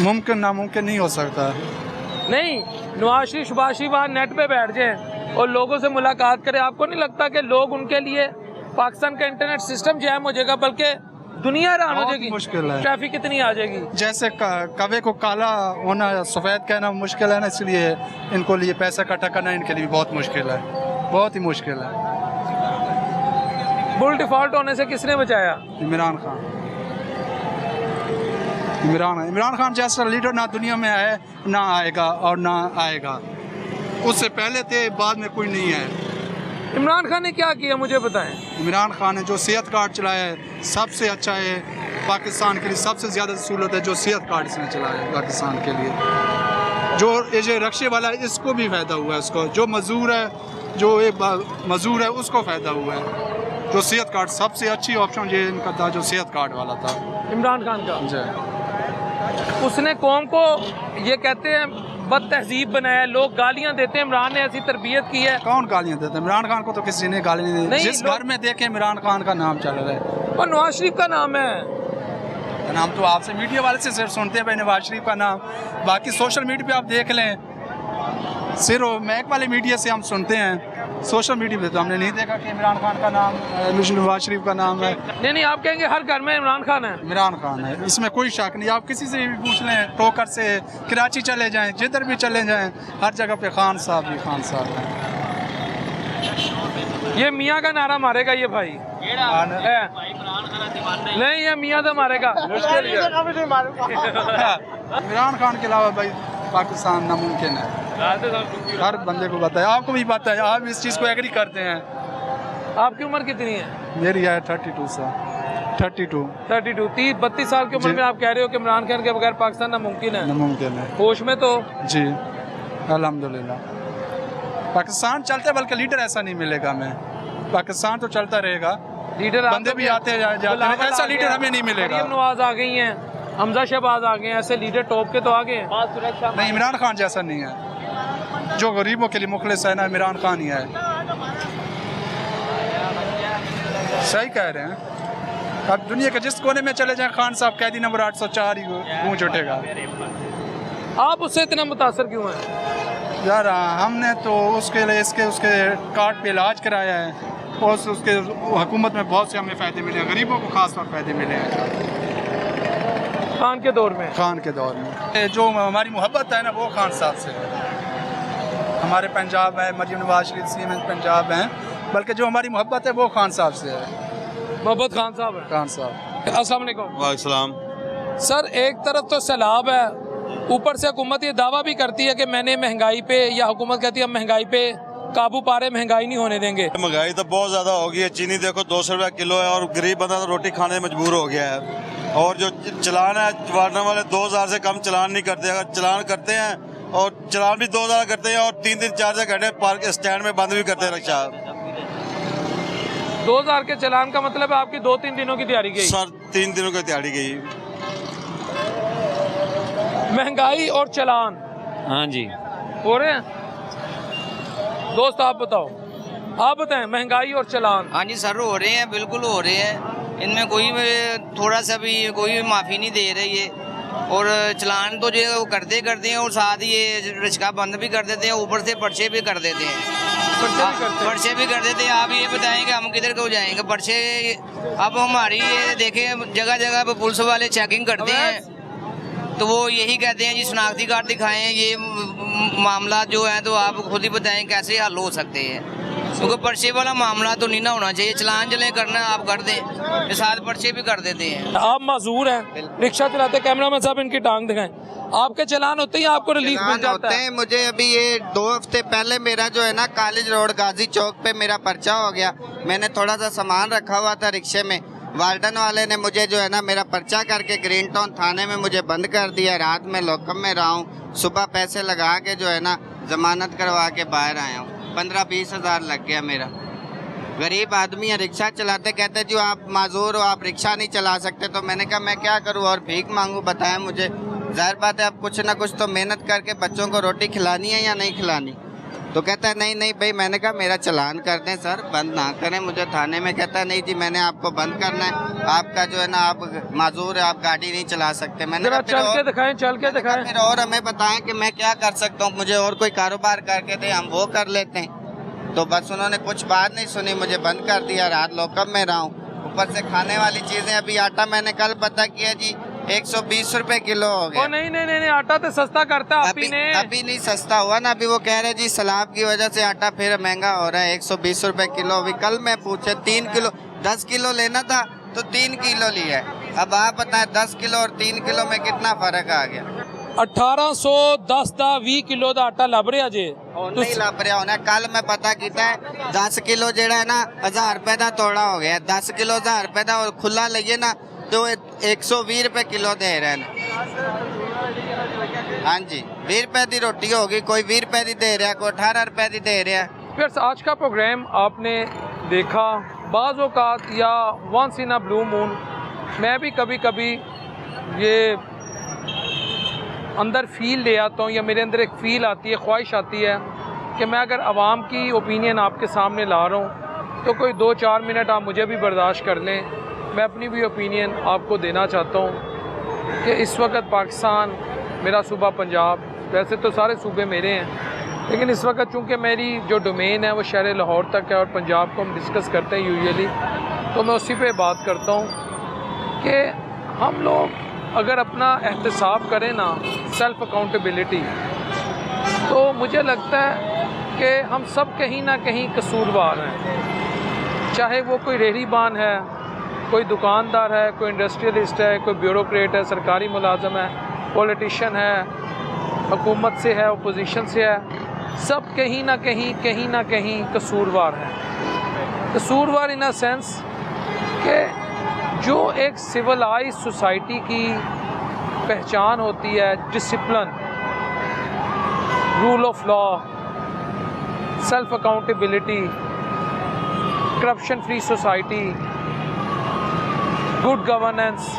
मुमकिन नामुमकिन नहीं हो सकता। नहीं, नवाज शरीफ शहबाज शरीफ वहाँ नेट पे बैठ जाए और लोगों से मुलाकात करें, आपको नहीं लगता कि लोग उनके लिए पाकिस्तान का इंटरनेट सिस्टम जैम हो जाएगा, बल्कि दुनिया हैरान हो जाएगी? मुश्किल है, ट्रैफिक कितनी आ जाएगी। जैसे कवे को काला होना, सफ़ेद कहना मुश्किल है ना, इसलिए इनको लिए पैसा इकट्ठा करना इनके लिए बहुत मुश्किल है, बहुत ही मुश्किल है। बुल डिफॉल्ट होने से किसने बचाया? इमरान खान। इमरान खान जैसा लीडर ना दुनिया में है, ना आएगा और ना आएगा। उससे पहले थे, बाद में कोई नहीं है। इमरान खान ने क्या किया मुझे बताएं? इमरान खान ने जो सेहत कार्ड चलाया है सबसे अच्छा है पाकिस्तान के लिए, सबसे ज़्यादा सहूलत है जो सेहत कार्ड इसने चलाया है पाकिस्तान के लिए। जो ये रक्शे वाला है इसको भी फ़ायदा हुआ है, उसको जो मज़दूर है, जो मज़दूर है उसको फ़ायदा हुआ है। जो सेहत कार्ड सबसे अच्छी ऑप्शन ये इनका था, जो सेहत कार्ड वाला था इमरान खान का। जी, उसने कौम को ये कहते हैं बद तहजीब बनाया है, लोग गालियां देते हैं, इमरान ने ऐसी तरबियत की है। कौन गालियां देते हैं? इमरान खान को तो किसी ने गाली नहीं दी। नहीं, जिस घर में देखे इमरान खान का नाम चल रहा है, और नवाज शरीफ का नाम है। नाम तो आपसे मीडिया वाले से सिर्फ सुनते हैं भाई नवाज शरीफ का नाम, बाकी सोशल मीडिया पे आप देख लें, सिर्फ मैक वाले मीडिया से हम सुनते हैं, सोशल मीडिया पे तो हमने नहीं देखा कि इमरान खान का नाम नवाज शरीफ का नाम है। नहीं, आप कहेंगे हर घर में इमरान खान है। इमरान खान है, इसमें कोई शक नहीं। आप किसी से भी पूछ लें, टोकर से, कराची चले जाएं, जिधर भी चले जाएं, हर जगह पे खान साहब ही खान साहब हैं। ये मियाँ का नारा मारेगा ये भाई है। नहीं, ये मियाँ तो मारेगा। इमरान खान के अलावा भाई पाकिस्तान नामुमकिन है, हर बंदे को पता है, आपको भी पता है, आप इस चीज़ को एग्री करते हैं। आपकी उम्र कितनी है? मेरी है 32 साल। 32 32 साल की उम्र में आप कह रहे हो कि इमरान खान के बगैर पाकिस्तान नामुमकिन है। नामुमकिन है। होश में तो जी अल्हम्दुलिल्लाह पाकिस्तान चलता है, बल्कि लीडर ऐसा नहीं मिलेगा हमें। पाकिस्तान तो चलता रहेगा, लीडर बंदे भी आते जाते हैं, ऐसा लीडर हमें नहीं मिलेगा। नवाज आ गई हैं, हमजा शहबाज आ गए हैं, ऐसे लीडर टॉप के तो आ गए हैं। नहीं, इमरान खान जैसा नहीं है। जो गरीबों के लिए मुखलिस है ना, इमरान खान ही है। सही कह रहे हैं। अब दुनिया के जिस कोने में चले जाएं, खान साहब कैदी नंबर 804 ही गूंज उठेगा। आप उससे इतना मुतासर क्यों हैं? यार हमने तो उसके लिए उसके कार्ड पे इलाज कराया है, और उसके हुकूमत में बहुत से हमें फ़ायदे मिले हैं, गरीबों को खास तौर फ़ायदे मिले हैं खान के दौर में। खान के दौर में जो हमारी मोहब्बत है ना, वो खान साहब से है। हमारे पंजाब है, मरीम नवाज शरीफ सीएम पंजाब हैं, बल्कि जो हमारी मोहब्बत है वो खान साहब से है। मोहब्बत खान साहब है। खान साहब। अस्सलाम वालेकुम। वालेकुम। सर, एक तरफ तो सैलाब है, ऊपर से हुकूमत ये दावा भी करती है कि मैंने महंगाई पे, या हुकूमत कहती है हम महंगाई पे काबू पा रहे, महंगाई नहीं होने देंगे। महंगाई तो बहुत ज़्यादा हो गई है। चीनी देखो 200 रुपये किलो है, और गरीब बंदा तो रोटी खाने में मजबूर हो गया है। और जो चलान है, वाहन वाले 2000 से कम चलान नहीं करते। अगर चलान करते हैं, और चलान भी 2000 करते हैं, और 3 4 घंटे पार्क स्टैंड में बंद भी करते हैं रिक्शा। 2000 के चलान का मतलब है आपकी 2-3 दिनों की दिहाड़ी गई। सर 3 दिनों की दिहाड़ी गई। महंगाई और चलान हाँ जी हो रहे हैं। दोस्त आप बताओ, आप बताएं, महंगाई और चलान। हाँ जी सर, हो रहे हैं, बिल्कुल हो रहे हैं। इनमें कोई थोड़ा सा भी कोई माफ़ी नहीं दे रही है। और चलान तो जो है वो करते हैं, और साथ ही ये रिक्शा बंद भी कर देते हैं, ऊपर से पर्चे भी कर देते हैं। पर्चे भी कर देते हैं। आप ये बताएं कि हम किधर को जाएंगे? पर्चे अब हमारी ये देखें, जगह जगह पर पुलिस वाले चेकिंग करते हैं, तो वो यही कहते हैं जी शनाख्ती कार्ड दिखाएं। ये मामला जो है तो आप खुद ही बताएं कैसे हल हो सकते हैं, क्योंकि पर्चे वाला मामला तो नहीं ना होना चाहिए। चलान चले करना आप कर दें, साथ पर्चे भी कर देते हैं। आप माजूर हैं, रिक्शा चलाते, कैमरामैन साहब इनकी टांग दिखाएं। आपके चलान होते हैं, आपको रिलीफ मिल जाता है? मुझे अभी ये 2 हफ्ते पहले मेरा जो है ना, कॉलेज रोड गाजी चौक पे मेरा पर्चा हो गया। मैंने थोड़ा सा सामान रखा हुआ था रिक्शे में, वार्डन वाले ने मुझे जो है ना मेरा पर्चा करके ग्रीन टाउन थाने में मुझे बंद कर दिया। रात में लॉकअप में रहा हूँ, सुबह पैसे लगा के जो है ना जमानत करवा के बाहर आया हूँ। 15-20 हज़ार लग गया मेरा। गरीब आदमी है, रिक्शा चलाते, कहते जो आप माजूर हो, आप रिक्शा नहीं चला सकते। तो मैंने कहा मैं क्या करूँ और भीख मांगूँ? बताएं मुझे। जाहिर बात है अब कुछ ना कुछ तो मेहनत करके बच्चों को रोटी खिलानी है या नहीं खिलानी। तो कहता है नहीं भाई। मैंने कहा मेरा चलान कर दें सर, बंद ना करें मुझे थाने में। कहता है नहीं जी, मैंने आपको बंद करना है, आपका जो है ना आप माजूर है, आप गाड़ी नहीं चला सकते। मैंने कहा चल के दिखाएं। फिर और हमें बताएं कि मैं क्या कर सकता हूँ, मुझे और कोई कारोबार करके दे, हम वो कर लेते हैं। तो बस उन्होंने कुछ बात नहीं सुनी, मुझे बंद कर दिया। रात लॉकअप में रहा हूँ। ऊपर से खाने वाली चीज़ें, अभी आटा मैंने कल पता किया जी 120 रुपए किलो हो गया। नहीं, आटा तो सस्ता करता अभी नहीं सस्ता हुआ ना। अभी वो कह रहे जी सैलाब की वजह से आटा फिर महंगा हो रहा है, 120 रुपए किलो। अभी कल मैं पूछे 3 किलो 10 किलो लेना था तो 3 किलो लिया है। अब आप बताएं 10 किलो और 3 किलो में कितना फर्क आ गया? 1810 ਦਾ 20 किलो ਦਾ आटा ਲੱਭ ਰਿਹਾ ਜੇ? नहीं लभ रहा होना। कल मैं पता किया 10 किलो जेड़ा है ना 1000 रुपए का तोड़ा हो गया। 10 किलो 1000 रुपए का, और खुला लइए ना तो 120 रुपए किलो दे रहे हैं। हाँ जी, 20 रुपए की रोटी होगी, कोई 20 रुपए की दे रहा है, कोई 18 रुपए की दे रहा है। फिर आज का प्रोग्राम आपने देखा, बाज़ औक़ात या once in a blue moon मैं भी कभी कभी ये अंदर फ़ील ले आता हूँ या मेरे अंदर एक फ़ील आती है, ख्वाहिश आती है कि मैं अगर आवाम की ओपिनियन आपके सामने ला रहा हूँ तो कोई 2-4 मिनट आप मुझे भी बर्दाश्त कर लें। मैं अपनी भी ओपिनियन आपको देना चाहता हूँ कि इस वक्त पाकिस्तान, मेरा सूबा पंजाब, वैसे तो सारे सूबे मेरे हैं, लेकिन इस वक्त चूँकि मेरी जो डोमेन है वो शहर लाहौर तक है और पंजाब को हम डिस्कस करते हैं यूजुअली, तो मैं उसी पे बात करता हूँ कि हम लोग अगर अपना एहतसाब करें ना, सेल्फ़ अकाउंटेबिलिटी, तो मुझे लगता है कि हम सब कहीं ना कहीं कसूरवार हैं। चाहे वो कोई रेहड़ीबान है, कोई दुकानदार है, कोई इंडस्ट्रियलिस्ट है, कोई ब्यूरोक्रेट है, सरकारी मुलाजम है, पॉलिटिशियन है, हुकूमत से है, अपोजिशन से है, सब कहीं ना कहीं कसूरवार हैं। कसूरवार इन अ सेंस कि जो एक सिविलाइज सोसाइटी की पहचान होती है, discipline, rule of law, self accountability, corruption free society, good governance,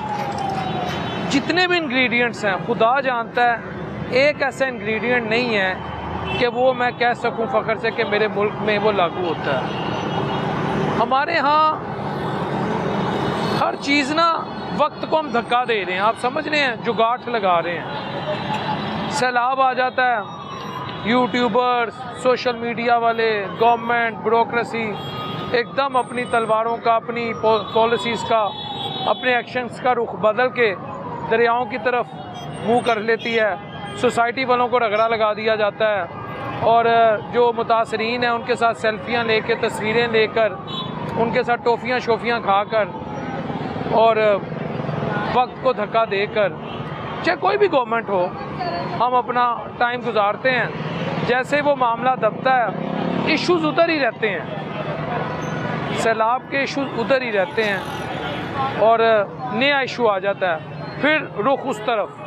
जितने भी इंग्रेडिएंट्स हैं खुदा जानता है एक ऐसा इंग्रेडिएंट नहीं है कि वो मैं कह सकूं फ़ख्र से कि मेरे मुल्क में वो लागू होता है। हमारे यहाँ हर चीज़ ना वक्त को हम धक्का दे रहे हैं, आप समझ रहे हैं, जुगाड़ लगा रहे हैं। सैलाब आ जाता है, यूट्यूबर्स, सोशल मीडिया वाले, गवर्नमेंट, ब्यूरोक्रेसी एकदम अपनी तलवारों का, अपनी पॉलिसीज़ का, अपने एक्शंस का रुख बदल के दरियाओं की तरफ मुंह कर लेती है। सोसाइटी वालों को रगड़ा लगा दिया जाता है और जो मुतासरीन हैं उनके साथ सेल्फियां लेके, तस्वीरें लेकर, उनके साथ टॉफ़ियाँ शोफ़ियाँ खाकर और वक्त को धक्का देकर, चाहे कोई भी गवर्नमेंट हो, हम अपना टाइम गुजारते हैं। जैसे वो मामला दबता है, इश्यूज़ उधर ही रहते हैं, सैलाब के इश्यूज़ उधर ही रहते हैं और नया इशू आ जाता है, फिर रुख उस तरफ।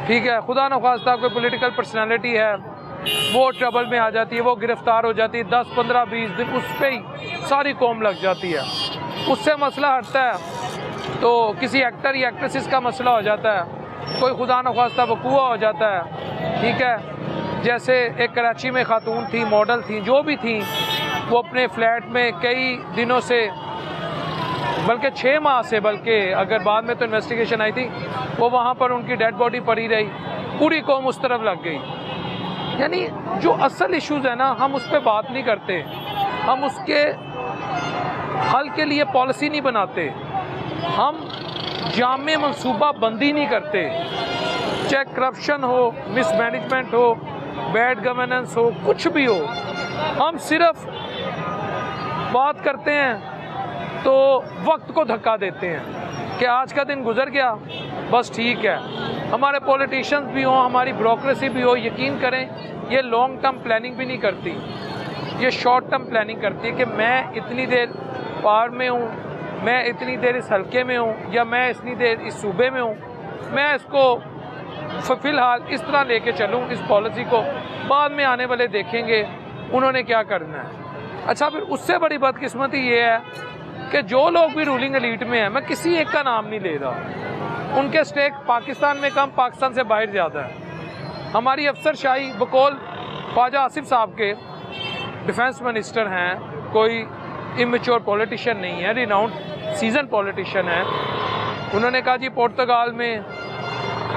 ठीक है, खुदा न ख्वास्ता कोई पॉलिटिकल पर्सनालिटी है, वो ट्रबल में आ जाती है, वो गिरफ़्तार हो जाती है, 10, 15, 20 दिन उस पर ही सारी कौम लग जाती है। उससे मसला हटता है तो किसी एक्टर या एक्ट्रेसेस का मसला हो जाता है, कोई खुदा न ख्वास्ता वकूआ हो जाता है। ठीक है, जैसे एक कराची में खातून थी, मॉडल थी, जो भी थी, वो अपने फ्लैट में कई दिनों से, बल्कि 6 माह से, बल्कि अगर बाद में तो इन्वेस्टिगेशन आई थी, वो वहाँ पर उनकी डेड बॉडी पड़ी रही, पूरी कौम उस तरफ लग गई। यानी जो असल इश्यूज़ है ना, हम उस पर बात नहीं करते, हम उसके हल के लिए पॉलिसी नहीं बनाते, हम जामे मनसूबा बंदी नहीं करते। चाहे करप्शन हो, मिसमैनेजमेंट हो, बैड गवर्नेंस हो, कुछ भी हो, हम सिर्फ बात करते हैं तो वक्त को धक्का देते हैं कि आज का दिन गुजर गया, बस ठीक है। हमारे पॉलिटिशियंस भी हों, हमारी ब्यूरोक्रेसी भी हो, यकीन करें ये लॉन्ग टर्म प्लानिंग भी नहीं करती, ये शॉर्ट टर्म प्लानिंग करती है कि मैं इतनी देर पार में हूँ, मैं इतनी देर इस हल्के में हूँ, या मैं इतनी देर इस सूबे में हूँ, मैं इसको फ़िलहाल इस तरह लेके चलूँ इस पॉलिसी को, बाद में आने वाले देखेंगे उन्होंने क्या करना है। अच्छा, फिर उससे बड़ी बदकिस्मती ये है कि जो लोग भी रूलिंग एलीट में हैं, मैं किसी एक का नाम नहीं ले रहा, उनके स्टेक पाकिस्तान में कम, पाकिस्तान से बाहर ज़्यादा है। हमारी अफसरशाही बकौल ख्वाजा आसिफ साहब के डिफेंस मिनिस्टर हैं, कोई इमेच्योर पॉलिटिशियन नहीं है, रिनाउंड सीजन पॉलिटिशियन है। उन्होंने कहा जी पुर्तगाल में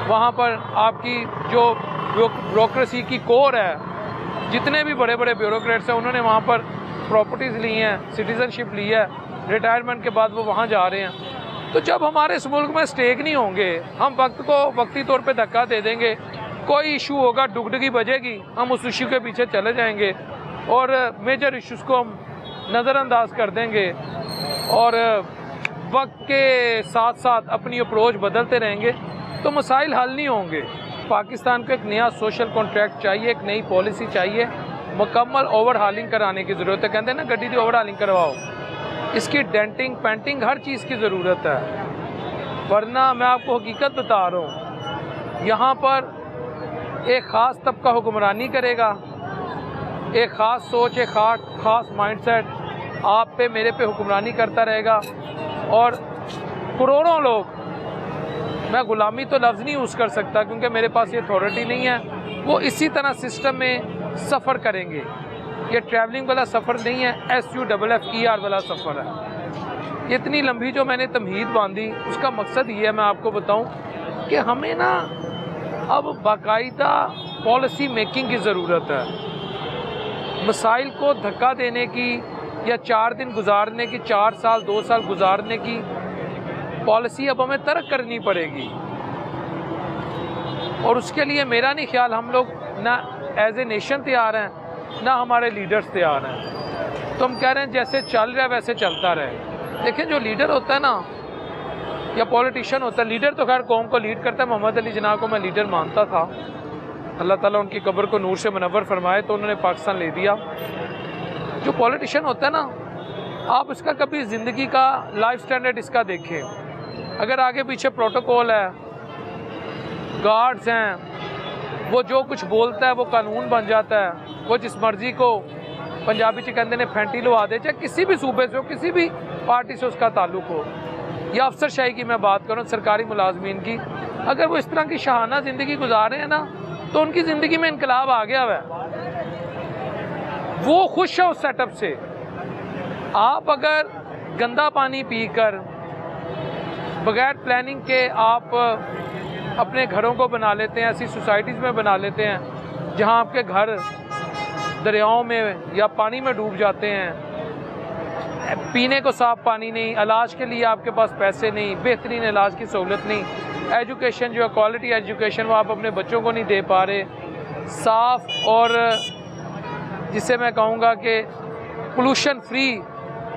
वहाँ पर आपकी जो ब्यूरोक्रेसी की कोर है, जितने भी बड़े बड़े ब्यूरोक्रेट्स हैं, उन्होंने वहाँ पर प्रॉपर्टीज़ ली हैं, सिटीज़नशिप ली है, रिटायरमेंट के बाद वो वहाँ जा रहे हैं। तो जब हमारे इस मुल्क में स्टेक नहीं होंगे, हम वक्त को वक्ती तौर पे धक्का दे देंगे, कोई इशू होगा, डुगडुगी बजेगी, हम उस इशू के पीछे चले जाएंगे और मेजर इश्यूज़ को हम नज़रअंदाज कर देंगे और वक्त के साथ साथ अपनी अप्रोच बदलते रहेंगे, तो मसाइल हल नहीं होंगे। पाकिस्तान को एक नया सोशल कॉन्ट्रैक्ट चाहिए, एक नई पॉलिसी चाहिए, मुकम्मल ओवरहालिंग कराने की ज़रूरत है। कहते हैं ना गड्डी की ओवरहालिंग करवाओ, इसकी डेंटिंग पेंटिंग हर चीज़ की ज़रूरत है, वरना मैं आपको हकीकत बता रहा हूँ, यहाँ पर एक ख़ास तबका हुक्मरानी करेगा, एक ख़ास सोच, एक ख़ास माइंडसेट आप पे मेरे पे हुक्मरानी करता रहेगा और करोड़ों लोग मैं ग़ुलामी तो लफ्ज़ नहीं यूज़ कर सकता क्योंकि मेरे पास ये अथॉरिटी नहीं है, वो इसी तरह सिस्टम में सफ़र करेंगे। ये ट्रैवलिंग वाला सफ़र नहीं है, SUFFER वाला सफ़र है। ये इतनी लंबी जो मैंने तमहीद बांधी, उसका मकसद ये है, मैं आपको बताऊं कि हमें ना अब बाकायदा पॉलिसी मेकिंग की ज़रूरत है। मसाइल को धक्का देने की या 4 दिन गुजारने की, 4 साल 2 साल गुजारने की पॉलिसी अब हमें तर्क करनी पड़ेगी। और उसके लिए मेरा नहीं ख्याल हम लोग ना एज ए नेशन तैयार हैं, ना हमारे लीडर्स तैयार हैं। तो हम कह रहे हैं जैसे चल रहा है वैसे चलता रहे। देखिए जो लीडर होता है ना या पॉलिटिशियन होता है, लीडर तो खैर कौम को लीड करता है। मोहम्मद अली जिन्ना को मैं लीडर मानता था, अल्लाह ताला उनकी कब्र को नूर से मुनव्वर फरमाए, तो उन्होंने पाकिस्तान ले दिया। जो पॉलिटिशियन होता है ना, आप इसका कभी ज़िंदगी का लाइफ स्टैंडर्ड इसका देखें। अगर आगे पीछे प्रोटोकॉल है, गार्ड्स हैं, वो जो कुछ बोलता है वो कानून बन जाता है। वो जिस मर्ज़ी को पंजाबी च कहते ने फैंटी लवा दे, चाहे किसी भी सूबे से हो, किसी भी पार्टी से उसका ताल्लुक हो, या अफसरशाही की मैं बात करूँ, सरकारी मुलाजमीन की, अगर वो इस तरह की शहाना ज़िंदगी गुजार रहे हैं ना, तो उनकी ज़िंदगी में इनकलाब आ गया हुआ है। वो खुश है उस सेटअप से। आप अगर गंदा पानी पीकर बगैर प्लानिंग के आप अपने घरों को बना लेते हैं, ऐसी सोसाइटीज़ में बना लेते हैं जहां आपके घर दरियाओं में या पानी में डूब जाते हैं, पीने को साफ पानी नहीं, इलाज के लिए आपके पास पैसे नहीं, बेहतरीन इलाज की सहूलत नहीं, एजुकेशन जो है क्वालिटी एजुकेशन वो आप अपने बच्चों को नहीं दे पा रहे, साफ और जिसे मैं कहूँगा कि पोल्यूशन फ्री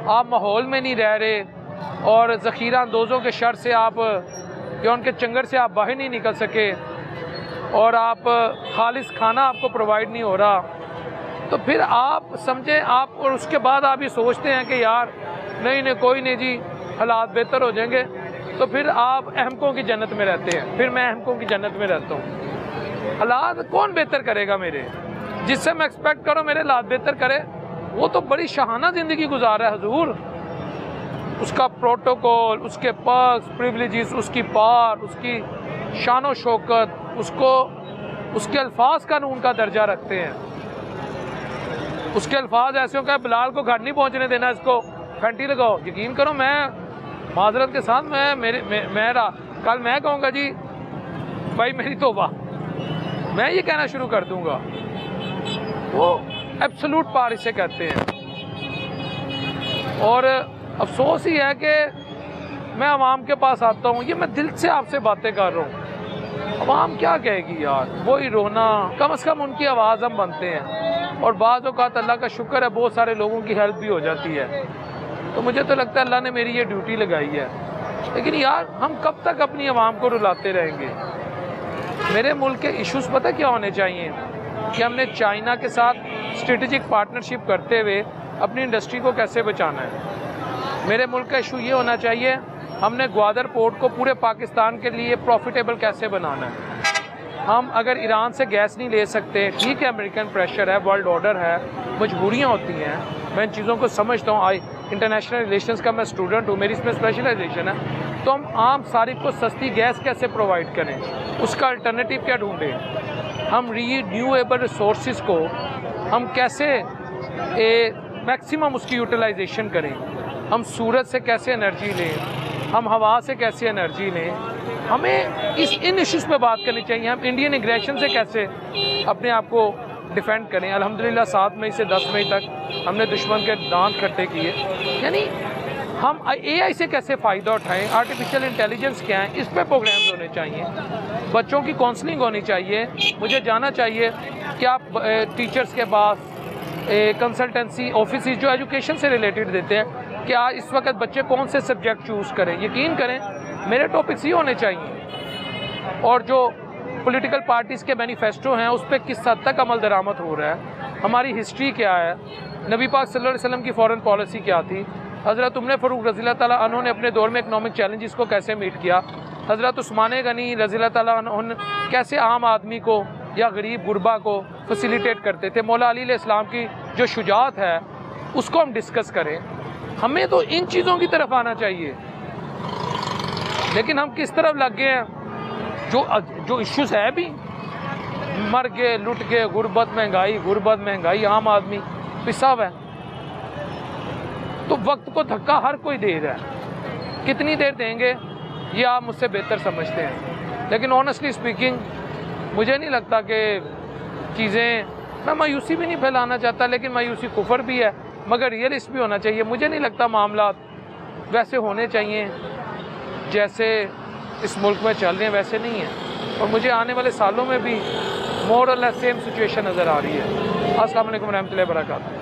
आप माहौल में नहीं रह रहे, और ज़ख़ीरा अंदोज़ों के शर से आप या उनके चंगर से आप बाहर नहीं निकल सके, और आप खालिस खाना आपको प्रोवाइड नहीं हो रहा, तो फिर आप समझें आप, और उसके बाद आप ये सोचते हैं कि यार नहीं कोई नहीं जी हालात बेहतर हो जाएंगे, तो फिर आप अहमकों की जन्नत में रहते हैं। फिर मैं अहमकों की जन्नत में रहता हूँ। हालात कौन बेहतर करेगा मेरे, जिससे मैं एक्सपेक्ट करूँ मेरे हालात बेहतर करे, वो तो बड़ी शहाना ज़िंदगी गुजार रहा है हुजूर। उसका प्रोटोकॉल, उसके पर्क्स, प्रिविलेजेस, उसकी पार, उसकी शान व शौकत, उसको उसके अल्फाज कानून का दर्जा रखते हैं। उसके अल्फाज ऐसे होंगे, बिलाल को घर नहीं पहुंचने देना, इसको फैंटी लगाओ। यकीन करो, मैं माजरत के साथ कल मैं कहूँगा जी भाई मेरी तौबा, मैं ये कहना शुरू कर दूँगा। वो एब्सोल्यूट पार इसे कहते हैं। और अफसोस ही है कि मैं अवाम के पास आता हूँ, ये मैं दिल से आपसे बातें कर रहा हूँ, अवाम क्या कहेगी यार, वही रोना, कम से कम उनकी आवाज़ हम बनते हैं। और बाज़ औक़ात अल्लाह का शुक्र है बहुत सारे लोगों की हेल्प भी हो जाती है, तो मुझे तो लगता है अल्लाह ने मेरी ये ड्यूटी लगाई है। लेकिन यार हम कब तक अपनी आवाम को रुलाते रहेंगे। मेरे मुल्क के इश्यूज़ पता क्या होने चाहिए कि हमने चाइना के साथ स्ट्रेटेजिक पार्टनरशिप करते हुए अपनी इंडस्ट्री को कैसे बचाना है। मेरे मुल्क का इशू ये होना चाहिए हमने ग्वादर पोर्ट को पूरे पाकिस्तान के लिए प्रॉफिटेबल कैसे बनाना है। हम अगर ईरान से गैस नहीं ले सकते, ठीक है अमेरिकन प्रेशर है, वर्ल्ड ऑर्डर है, मजबूरियाँ होती हैं, मैं इन चीज़ों को समझता हूँ। इंटरनेशनल रिलेशंस का मैं स्टूडेंट हूँ, मेरी इसमें स्पेशलाइजेशन है। तो हम आम सारिफ को सस्ती गैस कैसे प्रोवाइड करें, उसका अल्टरनेटिव क्या ढूंढें। हम रीन्यूएबल रिसोर्सेज को हम कैसे मैक्सिमम उसकी यूटिलाइजेशन करें। हम सूरज से कैसे एनर्जी लें, हम हवा से कैसे एनर्जी लें। हमें इन इश्यूज़ पे बात करनी चाहिए। हम इंडियन एग्रेशन से कैसे अपने आप को डिफेंड करें। अल्हम्दुलिल्लाह 7 मई से 10 मई तक हमने दुश्मन के दांत खट्टे किए। यानी हम AI से कैसे फ़ायदा उठाएं, आर्टिफिशियल इंटेलिजेंस क्या है, इस पे प्रोग्राम्स होने चाहिए। बच्चों की काउंसलिंग होनी चाहिए। मुझे जाना चाहिए कि आप टीचर्स के पास कंसल्टेंसी ऑफिस जो एजुकेशन से रिलेटेड देते हैं कि आज इस वक्त बच्चे कौन से सब्जेक्ट चूज़ करें। यकीन करें मेरे टॉपिक्स ही होने चाहिए। और जो पॉलिटिकल पार्टीज़ के मैनिफेस्टो हैं उस पर किस हद तक अमल दरामद हो रहा है, हमारी हिस्ट्री क्या है, नबी पाक सल्लल्लाहु अलैहि वसल्लम की फ़ॉरेन पॉलिसी क्या थी, हज़रत उमर फ़ारूक रज़ी अल्लाह ताला अन्हु ने अपने दौर में इकनॉमिक चैलेंजेस को कैसे मीट किया, हज़रत उस्मान गनी रज़ी अल्लाह ताला अन्हु कैसे आम आदमी को या गरीब गुरबा को फैसिलिटेट करते थे। मौला अली अलैहिस्सलाम की जो शुजाअत है उसको हम डिस्कस करें। हमें तो इन चीज़ों की तरफ आना चाहिए, लेकिन हम किस तरफ लग गए हैं। जो इश्यूज है भी, मर गए, लुट गए, गुर्बत महंगाई, आम आदमी पिसा हुआ है। तो वक्त को धक्का हर कोई दे रहा है, कितनी देर देंगे ये आप मुझसे बेहतर समझते हैं। लेकिन ऑनेस्टली स्पीकिंग मुझे नहीं लगता कि चीज़ें, मैं मायूसी भी नहीं फैलाना चाहता, लेकिन मायूसी कुफर भी है, मगर रियलिस्ट भी होना चाहिए। मुझे नहीं लगता मामला वैसे होने चाहिए जैसे इस मुल्क में चल रहे हैं, वैसे नहीं है। और मुझे आने वाले सालों में भी मोर और लेस सेम सिचुएशन नज़र आ रही है। अस्सलाम वालेकुम रहमतुल्लाहि व बरकातहू।